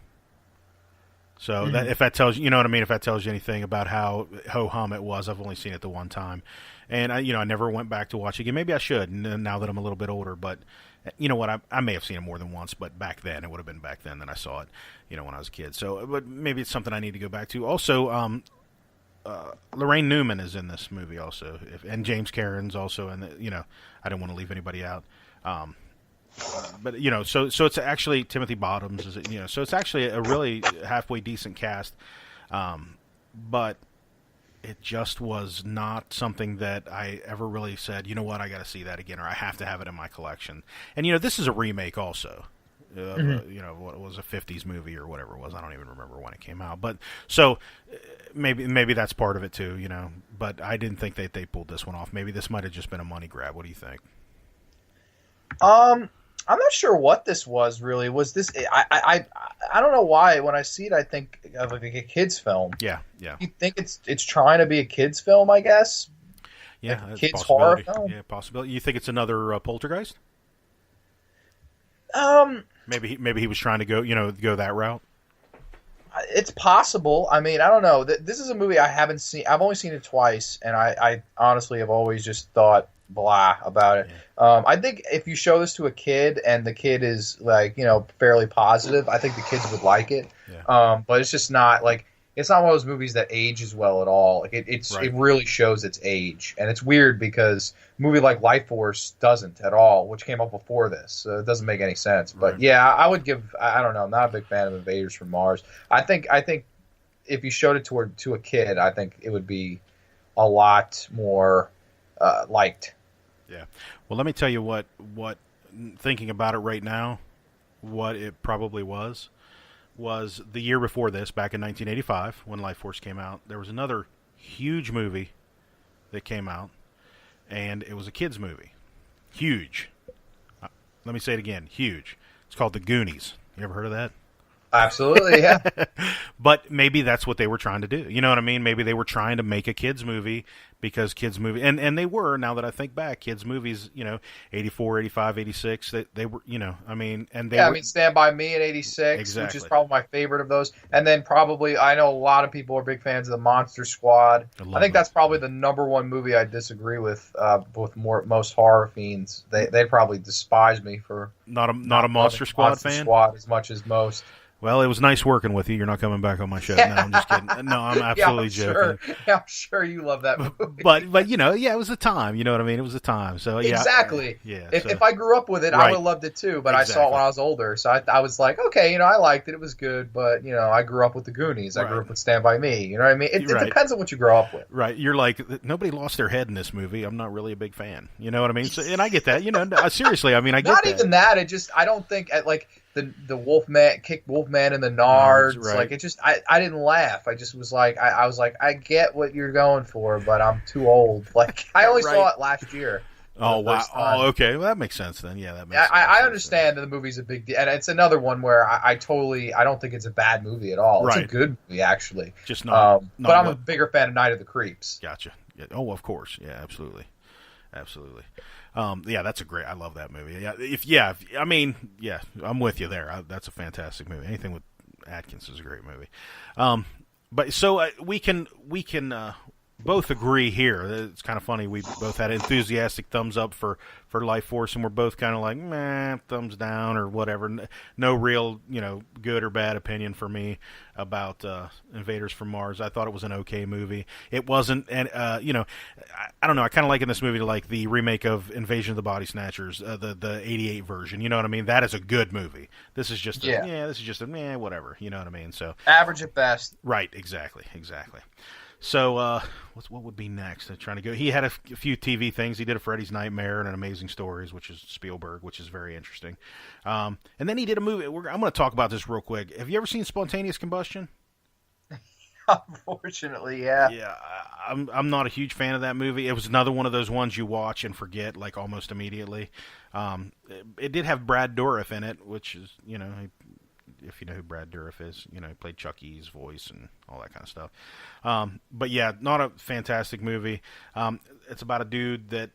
So that if that tells you, what I mean, if that tells you anything about how ho hum it was, I've only seen it the one time, and I never went back to watch it again. Maybe I should now that I'm a little bit older, but you know what, I may have seen it more than once, but back then it would have been back then that I saw it, when I was a kid. So, but maybe it's something I need to go back to. Also, Lorraine Newman is in this movie also, and James Cameron's also, and I don't want to leave anybody out. But so it's actually Timothy Bottoms is so it's actually a really halfway decent cast, but it just was not something that I ever really said, what, I got to see that again, or I have to have it in my collection. And this is a remake also. What was a 50s movie or whatever it was. I don't even remember when it came out. But so maybe that's part of it too, But I didn't think that they pulled this one off. Maybe this might have just been a money grab. What do you think? I'm not sure what this was really. Was this? I don't know why. When I see it, I think of like a kids film. Yeah. You think it's trying to be a kids film? I guess. Yeah, like kids horror film. Yeah, possibility. You think it's another Poltergeist? Maybe he was trying to go that route. It's possible. I mean, I don't know. This is a movie I haven't seen. I've only seen it twice, and I honestly have always just thought blah about it. Yeah. I think if you show this to a kid and the kid is like, fairly positive, I think the kids would like it. Yeah. But it's just not like, it's not one of those movies that ages well at all. Like it really shows its age, and it's weird because a movie like Life Force doesn't at all, which came up before this. So it doesn't make any sense. But yeah, I would give. I don't know. I'm not a big fan of Invaders from Mars. I think if you showed it to a kid, I think it would be a lot more liked. Yeah. Well, let me tell you what thinking about it right now, what it probably was the year before this, back in 1985, when Life Force came out. There was another huge movie that came out, and it was a kids movie. Huge. Let me say it again. Huge. It's called The Goonies. You ever heard of that? Absolutely, yeah. But maybe that's what they were trying to do. You know what I mean? Maybe they were trying to make a kids movie because kids movie, and they were, now that I think back, kids movies, 84, 85, 86, they were, I mean, and they were, I mean, Stand By Me in 86, exactly, which is probably my favorite of those. And then probably, I know a lot of people are big fans of the Monster Squad. I think that's probably the number one movie I disagree with most horror fiends. They probably despise me for not a Monster Squad fan? Squad as much as most. Well, it was nice working with you. You're not coming back on my show. No, I'm just kidding. No, I'm absolutely joking. I'm sure you love that movie. But it was a time. You know what I mean? It was a time. So yeah, exactly. If I grew up with it, I would have loved it too. But exactly. I saw it when I was older, so I was like, okay, I liked it. It was good. But I grew up with the Goonies. I grew up with Stand By Me. You know what I mean? It depends on what you grow up with. Right. You're like, nobody lost their head in this movie. I'm not really a big fan. You know what I mean? So, and I get that. Seriously. I mean, I get not that. Even that. I don't think like. The Wolfman kicked Wolfman in the nards. Right. Like it just, I didn't laugh. I just was like, I was like, I get what you're going for, but I'm too old. Like I only saw it last year. Oh wow! Oh, okay. Well, that makes sense then. Yeah, that makes sense. I understand that the movie's a big deal, and it's another one where I don't think it's a bad movie at all. It's a good movie actually. Just not. But I'm a bigger fan of Night of the Creeps. Gotcha. Yeah. Oh, of course. Yeah, absolutely. Yeah, that's a great. I love that movie. I'm with you there. That's a fantastic movie. Anything with Atkins is a great movie. But so we can both agree here. It's kind of funny. We both had enthusiastic thumbs up for Life Force, and we're both kind of like, meh, thumbs down or whatever. No real, good or bad opinion for me about Invaders from Mars. I thought it was an okay movie. It wasn't, and I don't know. I kind of liken this movie to like the remake of Invasion of the Body Snatchers, the '88 version. You know what I mean? That is a good movie. This is just whatever. You know what I mean? So average at best. Right. Exactly. So, what would be next? I'm trying to go. He had a few TV things. He did a Freddy's Nightmare and an Amazing Stories, which is Spielberg, which is very interesting. And then he did a movie. I'm going to talk about this real quick. Have you ever seen Spontaneous Combustion? Unfortunately, yeah. Yeah, I'm not a huge fan of that movie. It was another one of those ones you watch and forget like almost immediately. It did have Brad Dourif in it, which is if you know who Brad Dourif is, he played Chucky's voice and all that kind of stuff. But yeah, not a fantastic movie. It's about a dude that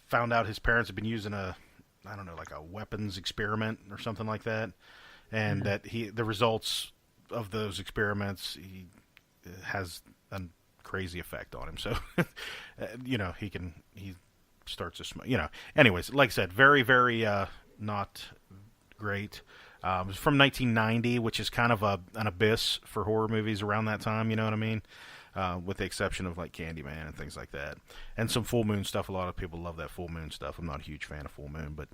found out his parents had been using like a weapons experiment or something like that, and that the results of those experiments has a crazy effect on him. So, he starts to smoke. Anyways, like I said, very, very not great. It was from 1990, which is kind of an abyss for horror movies around that time, you know what I mean? With the exception of like Candyman and things like that. And some Full Moon stuff. A lot of people love that Full Moon stuff. I'm not a huge fan of Full Moon, but,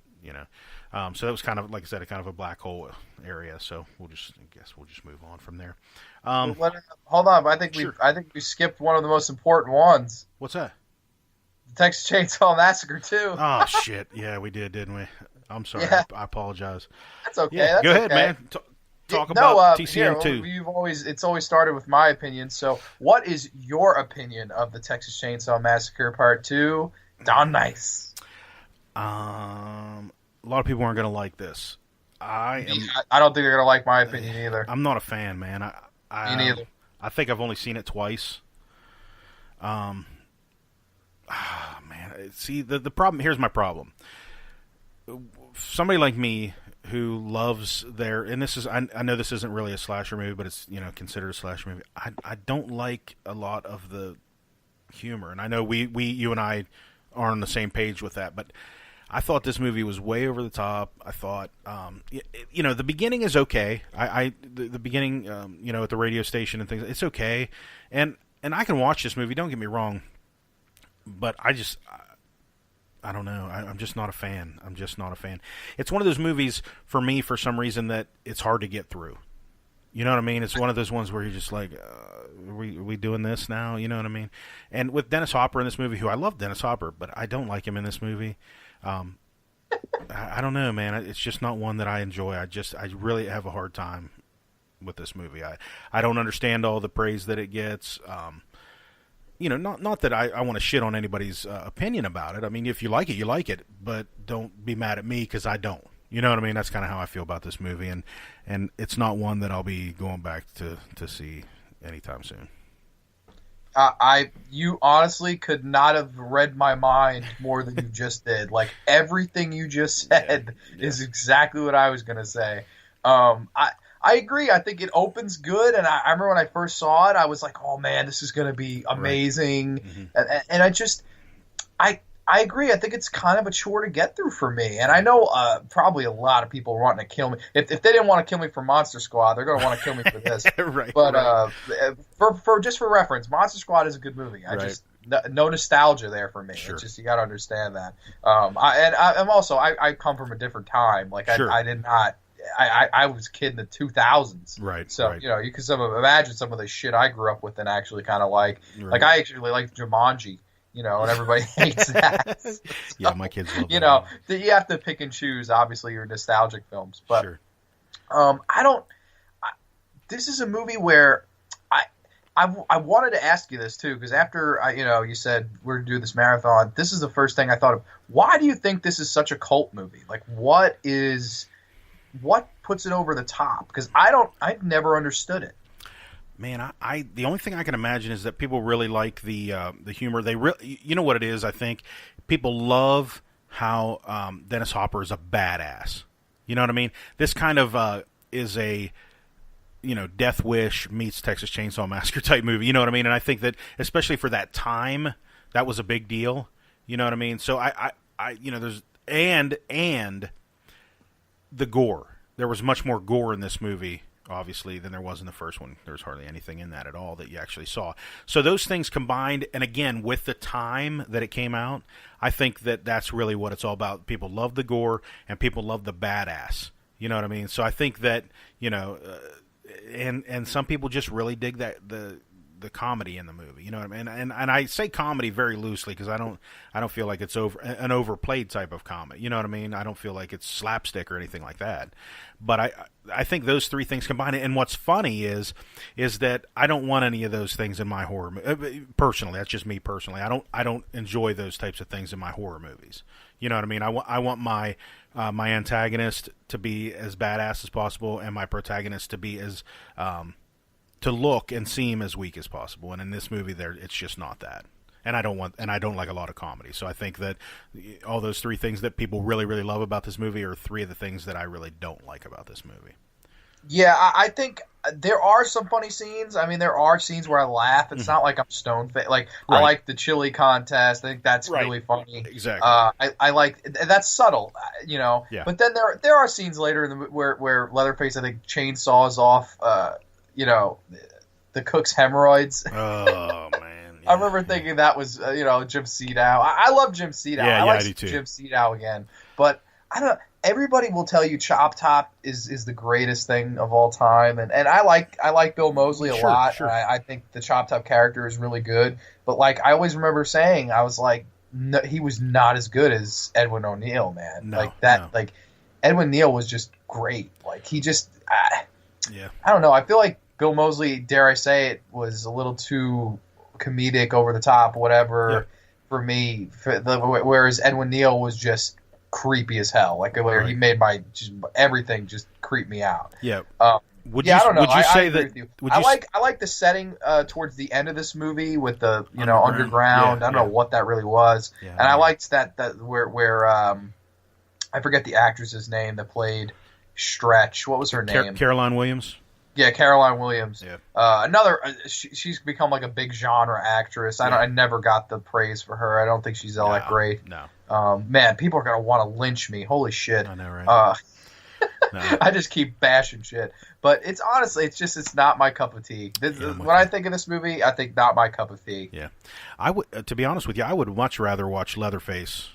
so that was kind of, like I said, a kind of a black hole area. So we'll just move on from there. Hold on, but I think we skipped one of the most important ones. What's that? The Texas Chainsaw Massacre 2. Oh, shit. Yeah, we did, didn't we? I'm sorry. Yeah. I apologize. That's okay. Yeah, go ahead, man. Talk about TCM2. It's always started with my opinion. So, what is your opinion of the Texas Chainsaw Massacre Part 2? Don Nice. a lot of people aren't going to like this. I don't think they're going to like my opinion either. I'm not a fan, man. Me neither. I think I've only seen it twice. Man, see, the problem, here's my problem. Somebody like me who loves and this is, I know this isn't really a slasher movie, but it's, considered a slasher movie. I don't like a lot of the humor, and I know you and I are on the same page with that, but I thought this movie was way over the top. I thought, the beginning is okay. The beginning, at the radio station and things, it's okay, and I can watch this movie. Don't get me wrong, but I don't know. I'm just not a fan. I'm just not a fan. It's one of those movies for me, for some reason, that it's hard to get through. You know what I mean? It's one of those ones where you're just like, are we doing this now? You know what I mean? And with Dennis Hopper in this movie, who I love Dennis Hopper, but I don't like him in this movie. I don't know, man. It's just not one that I enjoy. I really have a hard time with this movie. I don't understand all the praise that it gets. Not that I want to shit on anybody's opinion about it. I mean, if you like it, you like it, but don't be mad at me because I don't. You know what I mean? That's kind of how I feel about this movie, and it's not one that I'll be going back to see anytime soon. You honestly could not have read my mind more than you just did. Like, everything you just said is exactly what I was going to say. I agree. I think it opens good, and I remember when I first saw it, I was like, oh man, this is going to be amazing. Right. Mm-hmm. And I agree. I think it's kind of a chore to get through for me. And I know probably a lot of people wanting to kill me. If they didn't want to kill me for Monster Squad, they're going to want to kill me for this. Right. But for reference, Monster Squad is a good movie. No nostalgia there for me. Sure. It's just, you got to understand that. I come from a different time. Like, sure. I did not. I was a kid in the 2000s. Right. So, right. You can imagine some of the shit I grew up with and actually kind of like. Right. Like, I actually liked Jumanji. And everybody hates that. So, yeah, my kids love that. You have to pick and choose, obviously, your nostalgic films. But sure. This is a movie where I wanted to ask you this, too, because after, you said we're going to do this marathon, this is the first thing I thought of. Why do you think this is such a cult movie? Like, what puts it over the top? Because I've never understood it. Man, the only thing I can imagine is that people really like the humor. They really, you know what it is. I think people love how Dennis Hopper is a badass. You know what I mean? This kind of is a Death Wish meets Texas Chainsaw Massacre type movie. You know what I mean? And I think that especially for that time, that was a big deal. You know what I mean? So I there's and the gore. There was much more gore in this movie, obviously, than there was in the first one. There's hardly anything in that at all that you actually saw. So those things combined, and again, with the time that it came out, I think that that's really what it's all about. People love the gore, and people love the badass. You know what I mean? So I think that, and some people just really dig that the comedy in the movie. You know what I mean? And I say comedy very loosely because I don't feel like it's an overplayed type of comedy. You know what I mean? I don't feel like it's slapstick or anything like that. But I think those three things combined. And what's funny is that I don't want any of those things in my horror personally. That's just me personally. I don't enjoy those types of things in my horror movies. You know what I mean? I want my antagonist to be as badass as possible, and my protagonist to be as to look and seem as weak as possible. And in this movie, it's just not that. And I don't like a lot of comedy. So I think that all those three things that people really, really love about this movie are three of the things that I really don't like about this movie. Yeah, I think there are some funny scenes. I mean, there are scenes where I laugh. It's not like I'm stone-faced. Like, right. I like the chili contest. I think that's really funny. Exactly. I like that's subtle, Yeah. But then there are scenes later where Leatherface, I think, chainsaws off, the cook's hemorrhoids. Oh man. Yeah. I remember thinking that was, Jim Seedow. I love Jim Seedow. I do too. Jim Seedow again. But I don't know. Everybody will tell you Chop Top is the greatest thing of all time, and I like Bill Moseley a lot. Sure. I think the Chop Top character is really good. But like I always remember saying, I was like, no, he was not as good as Edwin O'Neill, man. No. Like Edwin Neal was just great. Like he just, yeah. I don't know. I feel like Bill Moseley, dare I say it, was a little too comedic, over the top, whatever, for me. Whereas Edwin Neal was just creepy as hell. Like where he made everything just creep me out. Yeah. I don't know. Would you say agree that? with you. Would I you like the setting towards the end of this movie with the underground. I don't know what that really was, and I liked that where I forget the actress's name that played Stretch. What was her name? Caroline Williams. Yeah, Caroline Williams. Yeah. She's become like a big genre actress. I never got the praise for her. I don't think she's all that great. No. Man, people are gonna want to lynch me. Holy shit. I know, right? No. I just keep bashing shit, but it's honestly, it's not my cup of tea. When I think of this movie, I think not my cup of tea. Yeah, I would. To be honest with you, I would much rather watch Leatherface,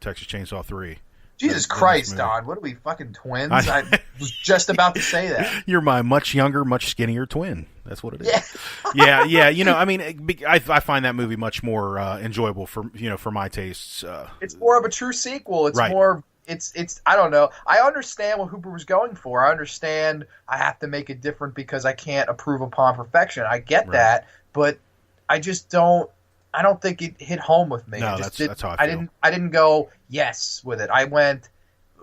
Texas Chainsaw 3. Jesus Christ, Don! What are we, fucking twins? I was just about to say that. You're my much younger, much skinnier twin. That's what it is. Yeah. I mean, I find that movie much more enjoyable for my tastes. It's more of a true sequel. It's more. It's I don't know. I understand what Hooper was going for. I understand I have to make it different because I can't improve upon perfection. I get that, but I just don't. I don't think it hit home with me. No, that's how I feel. I didn't go yes with it. I went,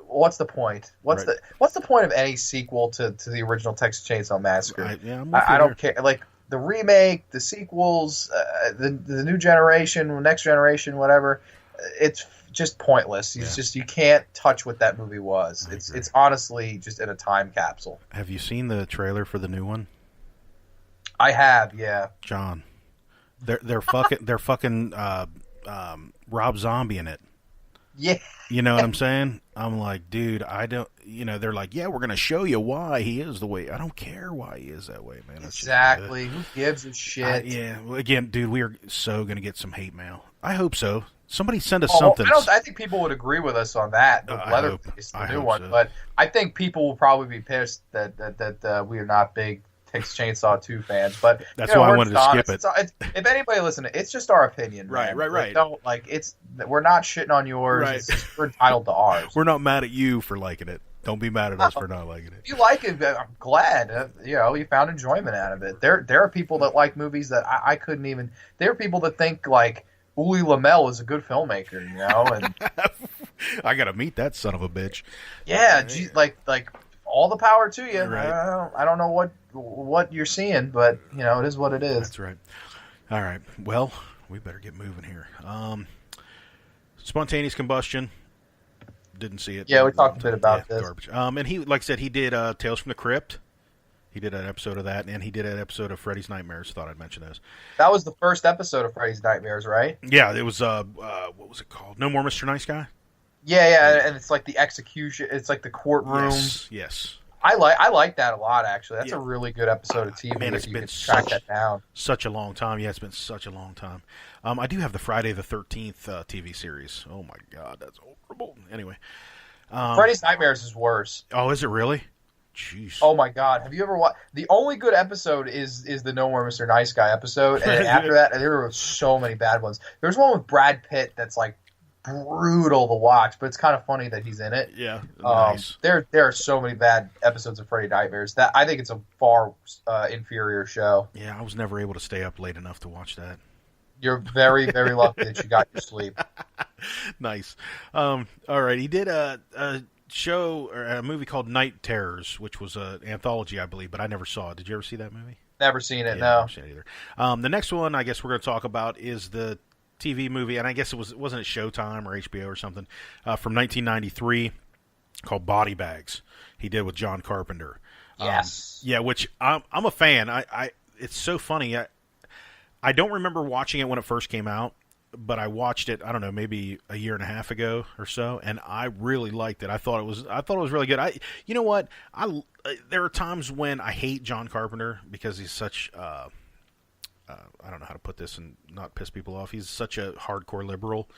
what's the point? What's the point of any sequel to the original Texas Chainsaw Massacre? I don't care. Like the remake, the sequels, the new generation, next generation, whatever. It's just pointless. You can't touch what that movie was. It's honestly just in a time capsule. Have you seen the trailer for the new one? I have, yeah. John, they're fucking Rob Zombie in it. Yeah. You know what I'm saying? I'm like, dude, I don't. They're like, yeah, we're gonna show you why he is the way. I don't care why he is that way, man. Exactly. Who gives a shit? Well, again, dude, we are so gonna get some hate mail. I hope so. Somebody send us something. I think people would agree with us on that. The Leatherface, the new one, but I think people will probably be pissed that we are not big Texas Chainsaw 2 fans. But that's why I wanted to skip it. If anybody listening, it's just our opinion. Right. Don't we're not shitting on yours. Right. We're entitled to ours. We're not mad at you for liking it. Don't be mad at us for not liking it. If you like it, I'm glad. You found enjoyment out of it. There are people that like movies that I couldn't even. There are people that think like Uli Lamel is a good filmmaker, and I gotta meet that son of a bitch. Yeah, like all the power to you. Right. I don't know what you're seeing, but it is what it is. That's right. All right. Well, we better get moving here. Spontaneous combustion. Didn't see it. Yeah, we talked a bit about this. Garbage. And he, like I said, he did Tales from the Crypt. He did an episode of that, and he did an episode of Freddy's Nightmares. Thought I'd mention those. That was the first episode of Freddy's Nightmares, right? Yeah, it was. What was it called? No More Mr. Nice Guy. Yeah, and it's like the execution. It's like the courtroom. Yes. I like that a lot. Actually, that's a really good episode of TV. Man, it's if you been track that down. Such a long time. Yeah, it's been such a long time. I do have the Friday the 13th TV series. Oh my God, that's horrible. Anyway, Freddy's Nightmares is worse. Oh, is it really? Jeez. Oh my God! Have you ever watched? The only good episode is the No More Mr. Nice Guy episode, and after that, there were so many bad ones. There's one with Brad Pitt that's like brutal to watch, but it's kind of funny that he's in it. Yeah, nice. There are so many bad episodes of Freddy Nightmares that I think it's a far inferior show. Yeah, I was never able to stay up late enough to watch that. You're very, very lucky that you got your sleep. Nice. All right, he did a show or a movie called Night Terrors, which was an anthology, I believe, but I never saw it. Did you ever see that movie? Never seen it. Yeah, no. Never seen it either. The next one I guess we're going to talk about is the TV movie, and I guess wasn't it Showtime or HBO or something from 1993 called Body Bags. He did with John Carpenter. Yes. Yeah, which I'm a fan. It's so funny. I don't remember watching it when it first came out, but I watched it, I don't know, maybe a year and a half ago or so, and I really liked it. I thought it was really good. You know what? There are times when I hate John Carpenter because he's such I don't know how to put this and not piss people off. He's such a hardcore liberal,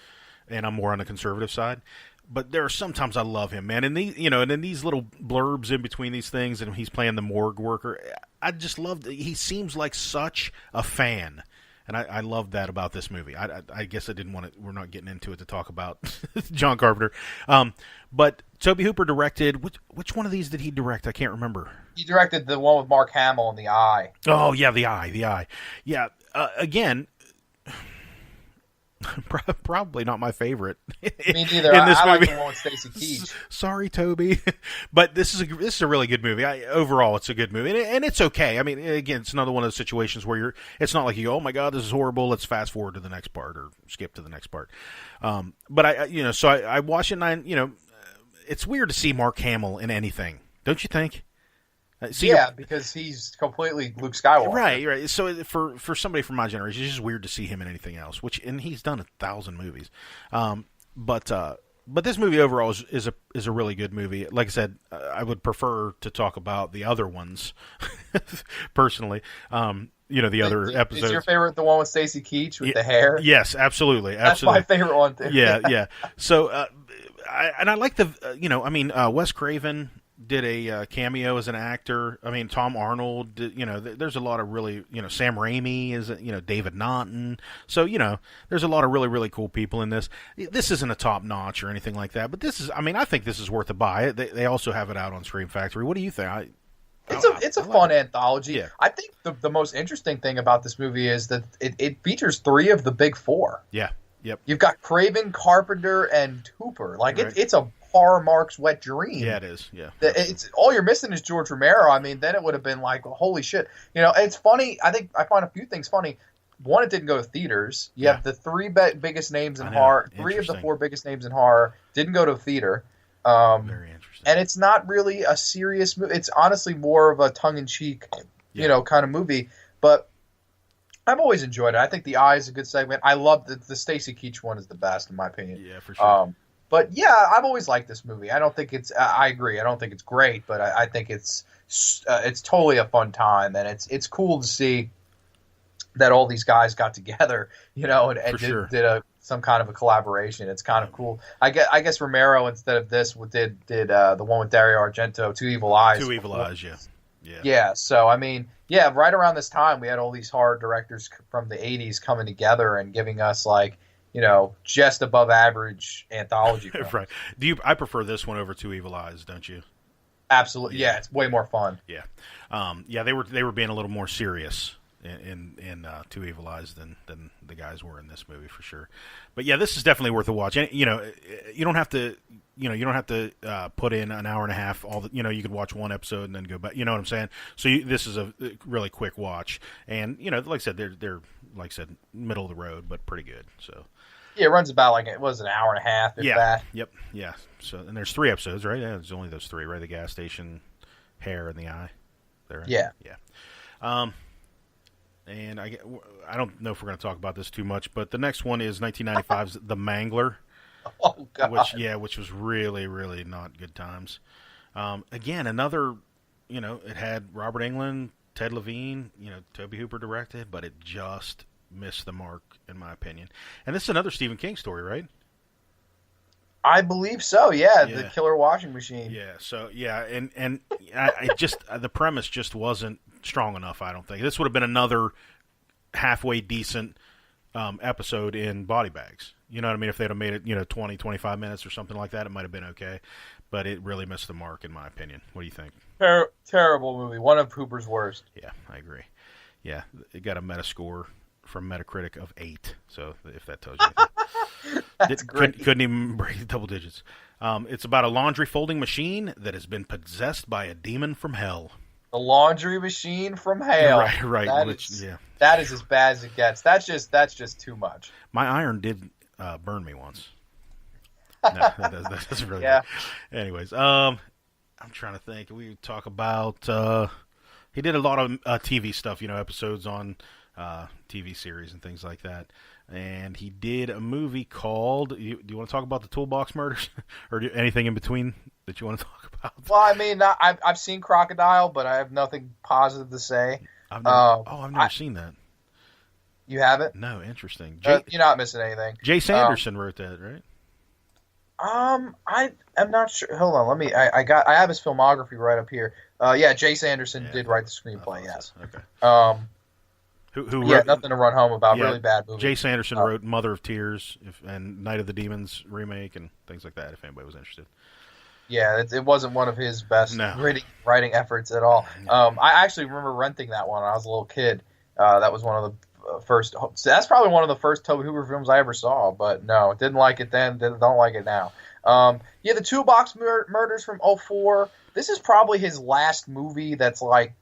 and I'm more on the conservative side. But there are sometimes I love him, man. And and in these little blurbs in between these things, and he's playing the morgue worker, I just love. He seems like such a fan. And I love that about this movie. I guess I didn't want to. We're not getting into it to talk about John Carpenter. But Tobe Hooper directed. Which one of these did he direct? I can't remember. He directed the one with Mark Hamill and The Eye. Oh yeah, The Eye. Yeah. Again, Probably not my favorite. Me neither. In this I like movie. the one with Stacey Keach. Sorry, Toby, but this is a really good movie. Overall, it's a good movie, and it's okay. I mean, again, it's another one of those situations where it's not like you go, oh my god, this is horrible. Let's fast forward to the next part or skip to the next part. But I watch it, and it's weird to see Mark Hamill in anything, don't you think? Because he's completely Luke Skywalker. Right. So for somebody from my generation, it's just weird to see him in anything else. And he's done 1,000 movies. But this movie overall is a really good movie. Like I said, I would prefer to talk about the other ones personally. The other episodes. Is your favorite the one with Stacey Keach with the hair? Yes, absolutely. That's my favorite one too. Yeah. So I like Wes Craven did a cameo as an actor. I mean, Tom Arnold, there's a lot of really, Sam Raimi is, David Naughton. So, there's a lot of really, really cool people in this. This isn't a top notch or anything like that, but I think this is worth a buy. They also have it out on Scream Factory. What do you think? It's a fun anthology. Yeah. I think the most interesting thing about this movie is that it features 3 of the big 4. Yeah. Yep. You've got Craven, Carpenter, and Hooper. Like Right. It's a horror Mark's wet dream. Yeah, it is. Yeah. It's all you're missing is George Romero. I mean, then it would have been like, holy shit. It's funny. I think I find a few things funny. One, it didn't go to theaters. You have the 3 biggest names in horror. 3 of the 4 biggest names in horror didn't go to a theater. Very interesting. And it's not really a serious movie. It's honestly more of a tongue-in-cheek, kind of movie. But I've always enjoyed it. I think The Eye is a good segment. I love the Stacey Keach one is the best in my opinion. Yeah, for sure. But yeah, I've always liked this movie. I don't think it's. I agree. I don't think it's great, but I think it's totally a fun time, and it's cool to see that all these guys got together, and did some kind of a collaboration. It's kind of cool. I guess Romero instead of this did the one with Dario Argento, Two Evil Eyes. Two Evil Eyes, yeah. Yeah. So I mean, right around this time we had all these horror directors from the '80s coming together and giving us just above average anthology films. Right. I prefer this one over Two Evil Eyes, don't you? Absolutely. Yeah, it's way more fun. Yeah. They were being a little more serious in Two Evil Eyes than the guys were in this movie for sure. But yeah, this is definitely worth a watch. And you don't have to put in an hour and a half. You could watch one episode and then go back. You know what I'm saying? So this is a really quick watch. And like I said, they're like I said, middle of the road, but pretty good. So. Yeah, it runs about an hour and a half, if that. Yep. Yeah. So, and there's 3 episodes, right? Yeah, there's only those 3, right? The gas station, hair, and the eye. Right? Yeah. Yeah. And I don't know if we're going to talk about this too much, but the next one is 1995's The Mangler. Oh God. Which was really, really not good times. Again, another, it had Robert Englund, Ted Levine, Tobe Hooper directed, but it just missed the mark, in my opinion. And this is another Stephen King story, right? I believe so. Yeah, the killer washing machine. Yeah. So and I just the premise just wasn't strong enough. I don't think this would have been another halfway decent episode in Body Bags. You know what I mean? If they'd have made it, 20, 25 minutes or something like that, it might have been okay. But it really missed the mark, in my opinion. What do you think? Terrible movie. One of Hooper's worst. Yeah, I agree. Yeah, it got a Metascore from Metacritic of 8. So if that tells you anything. That's great. Couldn't even break the double digits. It's about a laundry folding machine that has been possessed by a demon from hell. The laundry machine from hell. Right. That is as bad as it gets. That's just too much. My iron did burn me once. No, that's really yeah. Good. Anyways, I'm trying to think. We talk about he did a lot of TV stuff, episodes on TV series and things like that. And he did a movie called. Do you want to talk about the Toolbox Murders, or anything in between that you want to talk about? Well, I mean, I've seen Crocodile, but I have nothing positive to say. I've never seen that. You haven't? No, interesting. You're not missing anything. Jay Sanderson wrote that, right? I am not sure. Hold on, let me. I have his filmography right up here. Yeah, Jay Sanderson did write the screenplay. Yes. Okay. Who wrote, nothing to run home about. Really bad movie. Jay Sanderson wrote Mother of Tears and Night of the Demons remake and things like that. If anybody was interested. Yeah, it wasn't one of his best writing efforts at all. I actually remember renting that one when I was a little kid. That was one of first. That's probably one of the first Tobe Hooper films I ever saw. But no, didn't like it then. Don't like it now. Yeah, the Toolbox Murders from '04. This is probably his last movie that's like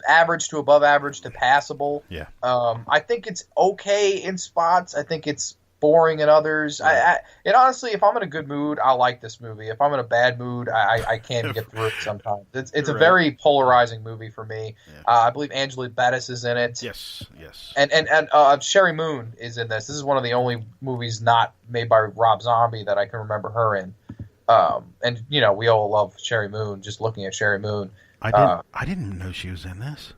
average to above average to passable. Yeah. I think it's okay in spots. I think it's boring in others. And honestly, if I'm in a good mood, I like this movie. If I'm in a bad mood, I can't get through it sometimes. It's a very polarizing movie for me. Yeah. I believe Angela Bettis is in it. Yes. And Sherry Moon is in this. This is one of the only movies not made by Rob Zombie that I can remember her in. And you know, we all love Sherry Moon. Just looking at Sherry Moon, I didn't know she was in this.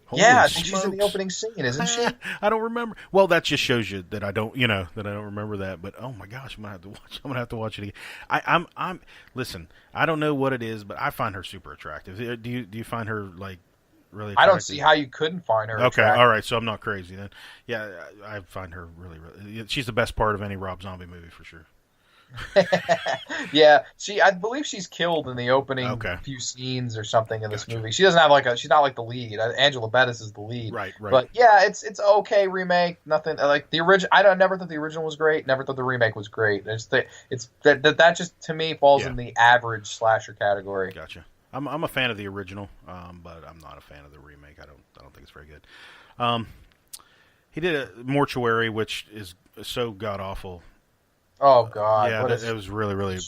Holy yeah, I think smokes. she's in the opening scene, isn't she? I don't remember. Well, that just shows you that I don't remember that. But oh my gosh, I'm gonna have to watch it again. I'm listen. I don't know what it is, but I find her super attractive. Do you find her like really attractive? I don't see how you couldn't find her Okay, attractive. all right, so I'm not crazy then. Yeah, I find her really. She's the best part of any Rob Zombie movie for sure. Yeah, I believe she's killed in the opening few scenes or something in this movie. She doesn't have she's not like the lead. Angela Bettis is the lead. Right. But yeah, it's okay remake. Nothing like the original. I never thought the original was great. Never thought the remake was great. That just to me falls in the average slasher category. Gotcha. I'm a fan of the original, but I'm not a fan of the remake. I don't think it's very good. He did a Mortuary, which is so god awful. Oh God! Yeah, it was really, really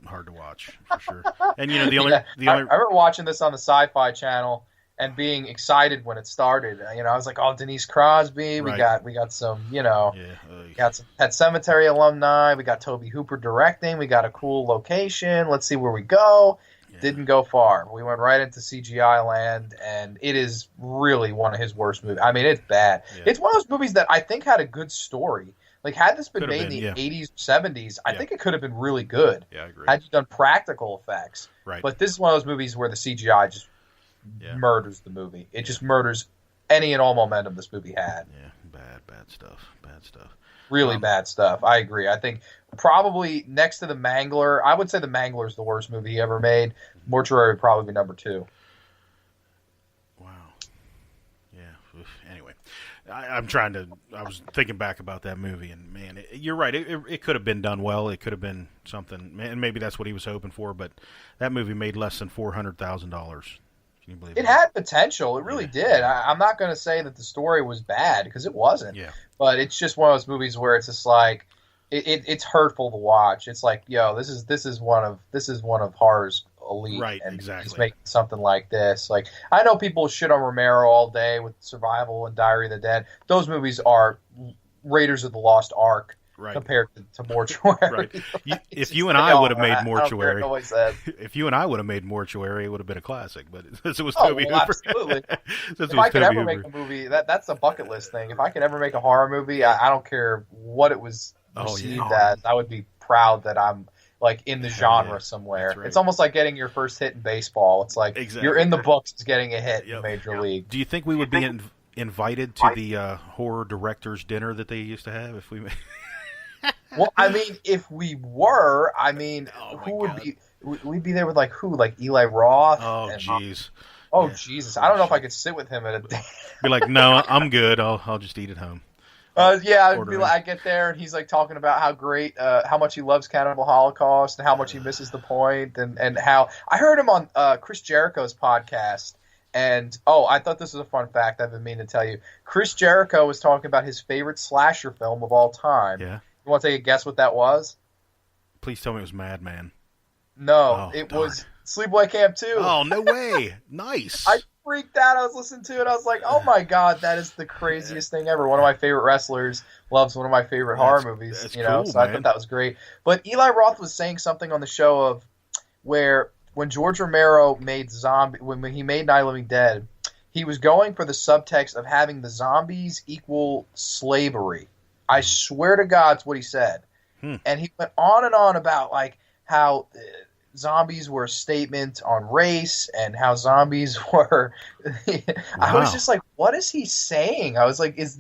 hard to watch for sure. And you know, I remember watching this on the Sci-Fi Channel and being excited when it started. You know, I was like, "Oh, Denise Crosby, we got some, got some Pet Sematary alumni. We got Tobe Hooper directing. We got a cool location. Let's see where we go." Yeah. Didn't go far. We went right into CGI land, and it is really one of his worst movies. I mean, it's bad. Yeah. It's one of those movies that I think had a good story. Like, had this been made in the 80s or 70s, I think it could have been really good. Yeah, I agree. Had you done practical effects. Right. But this is one of those movies where the CGI just murders the movie. It just murders any and all momentum this movie had. Yeah, bad stuff. Really bad stuff. I agree. I think probably next to The Mangler, I would say The Mangler is the worst movie he ever made. Mortuary would probably be number 2. Wow. Yeah. Anyway. I was thinking back about that movie, and man, you're right. It could have been done well. It could have been something, and maybe that's what he was hoping for. But that movie made less than $400,000. Can you believe it? It had potential. It really did. I'm not going to say that the story was bad because it wasn't. Yeah. But it's just one of those movies where it's just like it's hurtful to watch. It's like, yo, this is one of horror's elite, right? And exactly. He's making something like this. Like, I know people shit on Romero all day with Survival and Diary of the Dead. Those movies are Raiders of the Lost Ark. Right. Compared to Mortuary. Right. If you and I would have made Mortuary, if you and I would have made Mortuary, it would have been a classic. But since it was Tobe Hooper, absolutely. If I could ever make a movie, that's a bucket list thing. If I could ever make a horror movie, I don't care what it was received as. I would be proud that I'm like in the genre somewhere. Right. It's almost like getting your first hit in baseball. It's like you're in the books getting a hit in Major League. Do you think we would be invited to the horror directors dinner that they used to have if we made? Well, I mean, if we were, who would be? We'd be there with like who? Like Eli Roth? Oh, jeez. Oh, Jesus! I don't know if I could sit with him at a day. Be like, no, I'm good. I'll just eat at home. I'd be like, I get there and he's like talking about how great, how much he loves Cannibal Holocaust and how much he misses the point, and how I heard him on Chris Jericho's podcast. And I thought this was a fun fact I've been meaning to tell you. Chris Jericho was talking about his favorite slasher film of all time. Yeah. You want to take a guess what that was? Please tell me it was Madman. No, it was Sleepaway Camp 2. Oh, no way. Nice. I freaked out. I was listening to it. I was like, oh my God, that is the craziest thing ever. One of my favorite wrestlers loves one of my favorite horror movies. That's cool, so I thought that was great. But Eli Roth was saying something on the show of where when George Romero made when he made Night of the Living Dead, he was going for the subtext of having the zombies equal slavery. I swear to God, it's what he said. And he went on and on about like how zombies were a statement on race and how zombies were. I was just like, what is he saying? I was like, is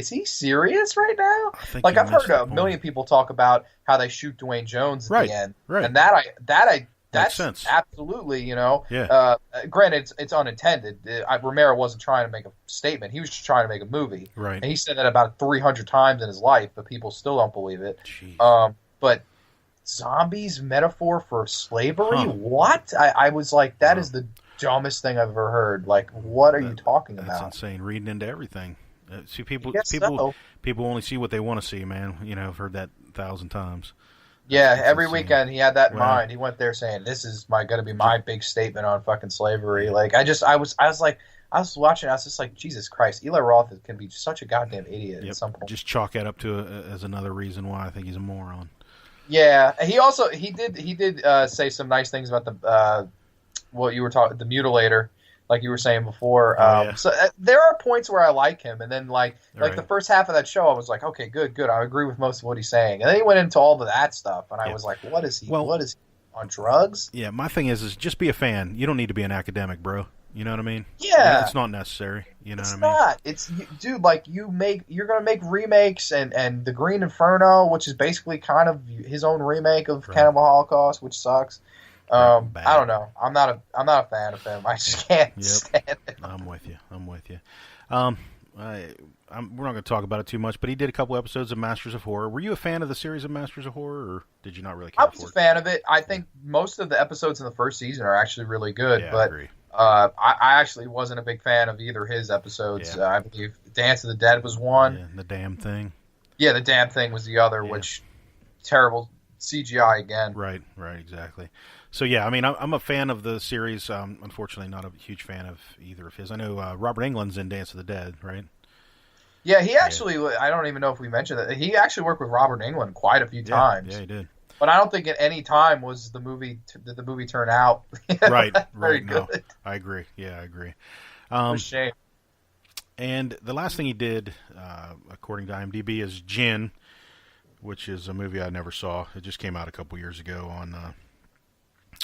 he serious right now? Like, I've heard a million people talk about how they shoot Dwayne Jones at the end, and that That's sense. Absolutely, you know. Yeah. Granted, it's unintended. Romero wasn't trying to make a statement. He was just trying to make a movie. Right. And he said that about 300 times in his life, but people still don't believe it. But zombies metaphor for slavery? Huh. What? I was like, that is the dumbest thing I've ever heard. Like, what are you talking about? That's insane. Reading into everything. See, people only see what they want to see, man. You know, I've heard that 1,000 times. Yeah, every weekend he had that in mind. He went there saying, "This is going to be my big statement on fucking slavery." Like, I was watching. I was just like, Jesus Christ, Eli Roth can be such a goddamn idiot at some point. Just chalk that up to as another reason why I think he's a moron. Yeah, he did say some nice things about the what you were talking, the mutilator, like you were saying before. So there are points where I like him, and then like the first half of that show, I was like, okay, good, I agree with most of what he's saying, and then he went into all of that stuff, and I was like, what is he? What is he, on drugs? Yeah, my thing is just be a fan. You don't need to be an academic, bro. You know what I mean? Yeah, it's not necessary. You know what I mean? Not. It's dude. Like you're gonna make remakes, and the Green Inferno, which is basically kind of his own remake of Cannibal Holocaust, which sucks. I don't know. I'm not a fan of him. I just can't stand it. I'm with you. We're not going to talk about it too much, but he did a couple episodes of Masters of Horror. Were you a fan of the series of Masters of Horror, or did you not really care for it? I was a fan of it. I think most of the episodes in the first season are actually really good, Yeah, but I agree. I actually wasn't a big fan of either his episodes. Yeah. I believe Dance of the Dead was one. Yeah, the damn thing. Yeah, the damn thing was the other, which terrible CGI again. Right, exactly. So yeah, I mean, I'm a fan of the series. Unfortunately, not a huge fan of either of his. I know Robert Englund's in Dance of the Dead, right? Yeah, he actually. I don't even know if we mentioned that he actually worked with Robert Englund quite a few times. Yeah, he did. But I don't think at any time was the movie did the movie turn out very good. No, I agree. Yeah, I agree. What a shame. And the last thing he did, according to IMDb, is Gin, which is a movie I never saw. It just came out a couple years ago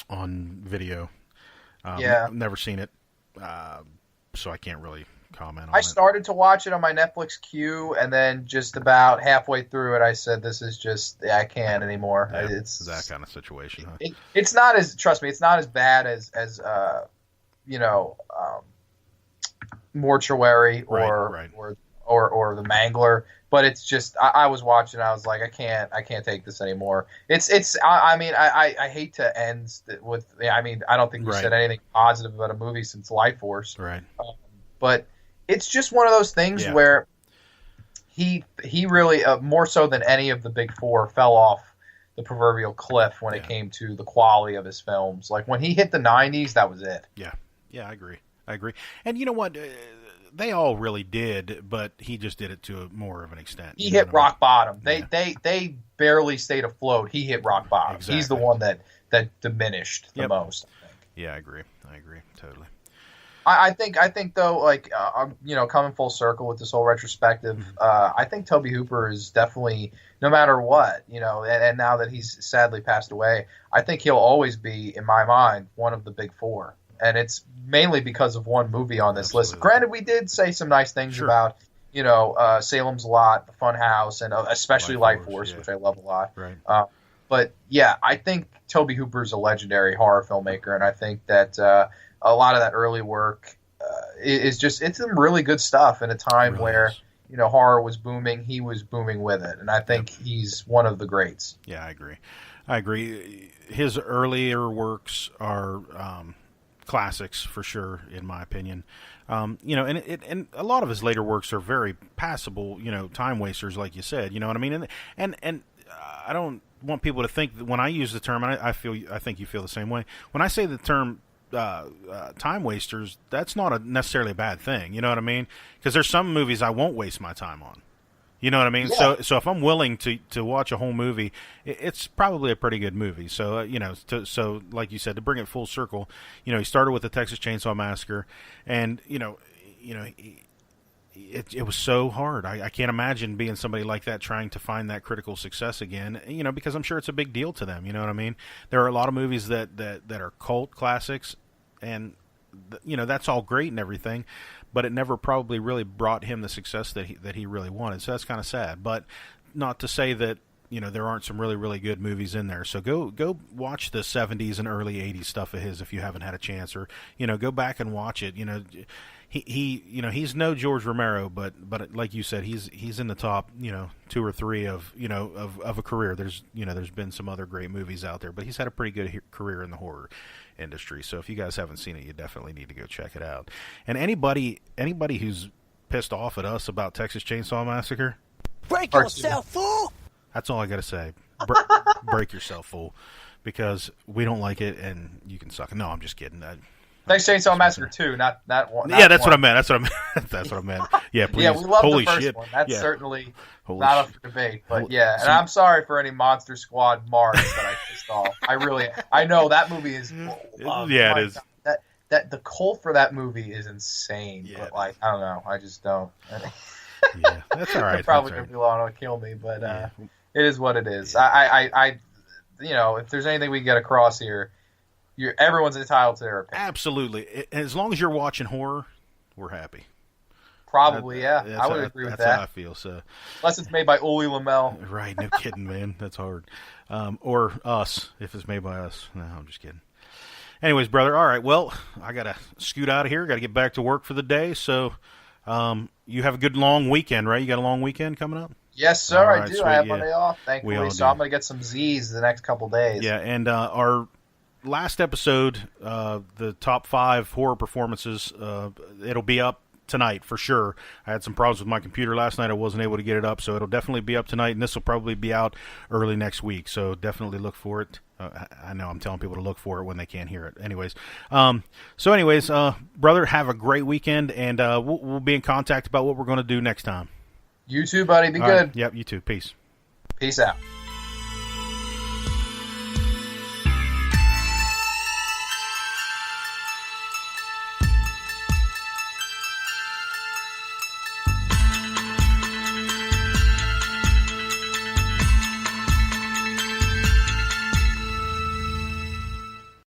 on video. I've never seen it, so I can't really comment on it. I started to watch it on my Netflix queue, and then just about halfway through it, I said, "This is just I can't anymore." Yeah, it's that kind of situation. Huh? It's not as trust me, it's not as bad as Mortuary or The Mangler, but it's just I was watching, I was like, I can't take this anymore. I mean I hate to end with I don't think you said anything positive about a movie since Life Force, right? But it's just one of those things where he really more so than any of the big four fell off the proverbial cliff when it came to the quality of his films. Like when he hit the 90s, that was it. Yeah, I agree. And you know what? They all really did, but he just did it to more of an extent. He hit rock bottom. They barely stayed afloat. He hit rock bottom. Exactly. He's the one that diminished the most, I think. Yeah, I agree totally. I think though, like coming full circle with this whole retrospective, I think Tobe Hooper is definitely, no matter what, and now that he's sadly passed away, I think he'll always be, in my mind, one of the big four. And it's mainly because of one movie on this list. Granted, we did say some nice things about, Salem's Lot, The Fun House, and especially Life Force, which I love a lot. Right. But yeah, I think Tobe Hooper's a legendary horror filmmaker, and I think that a lot of that early work it's some really good stuff in a time where horror was booming. He was booming with it, and I think he's one of the greats. Yeah, I agree. His earlier works are classics for sure, in my opinion. And a lot of his later works are very passable, time wasters, like you said. You know what I mean? And I don't want people to think that when I use the term, and I think you feel the same way. When I say the term time wasters, that's not necessarily a bad thing. You know what I mean? Because there's some movies I won't waste my time on. You know what I mean? Yeah. So if I'm willing to watch a whole movie, it's probably a pretty good movie. So so like you said, to bring it full circle, he started with the Texas Chainsaw Massacre, and it was so hard. I can't imagine being somebody like that trying to find that critical success again. Because I'm sure it's a big deal to them. You know what I mean? There are a lot of movies that are cult classics, and that's all great and everything, but it never probably really brought him the success that he really wanted. So that's kind of sad. But not to say that there aren't some really, really good movies in there. So go watch the 70s and early 80s stuff of his if you haven't had a chance, or go back and watch it. He's no George Romero, but like you said, he's in the top 2 or 3 of of a career. There's been some other great movies out there, but he's had a pretty good career in the horror industry. So if you guys haven't seen it, you definitely need to go check it out. And anybody who's pissed off at us about Texas Chainsaw Massacre, break yourself, fool. That's all I gotta say. Break yourself, fool, because we don't like it, and you can suck it. No, I'm just kidding. Texas Chainsaw Massacre 2, not one. Yeah, that's what I meant. That's what I meant. Yeah, please. Yeah, we love Holy the first shit. one. That's Yeah. certainly Holy not up shit. for debate. But yeah, and I'm sorry for any Monster Squad marks that I pissed off. I know that movie is. Yeah, it is. God, that the cult for that movie is insane. Yeah, but I don't know. I just don't. Yeah, that's all right. They're probably That's gonna be long to kill me, but it is what it is. I if there's anything we can get across here, everyone's entitled to their opinion. Absolutely. As long as you're watching horror, we're happy. Probably, yeah. I would agree with that. That's how I feel. So, unless it's made by Uli Lamel. Right, no kidding, man. That's hard. Or us, if it's made by us. No, I'm just kidding. Anyways, brother, all right, well, I got to scoot out of here. Got to get back to work for the day. So, you have a good long weekend, right? You got a long weekend coming up? Yes, sir, I do. Sweet, I have Monday off, thankfully, so I'm going to get some Z's the next couple days. Yeah, and our last episode, the top 5 horror performances, it'll be up tonight for sure. I had some problems with my computer last night. I wasn't able to get it up, so it'll definitely be up tonight, and this will probably be out early next week, so definitely look for it. I know I'm telling people to look for it when they can't hear it. Anyways, brother, have a great weekend, and we'll be in contact about what we're going to do next time. You too, buddy. Be All good. Right. Yep, you too. Peace. Peace out.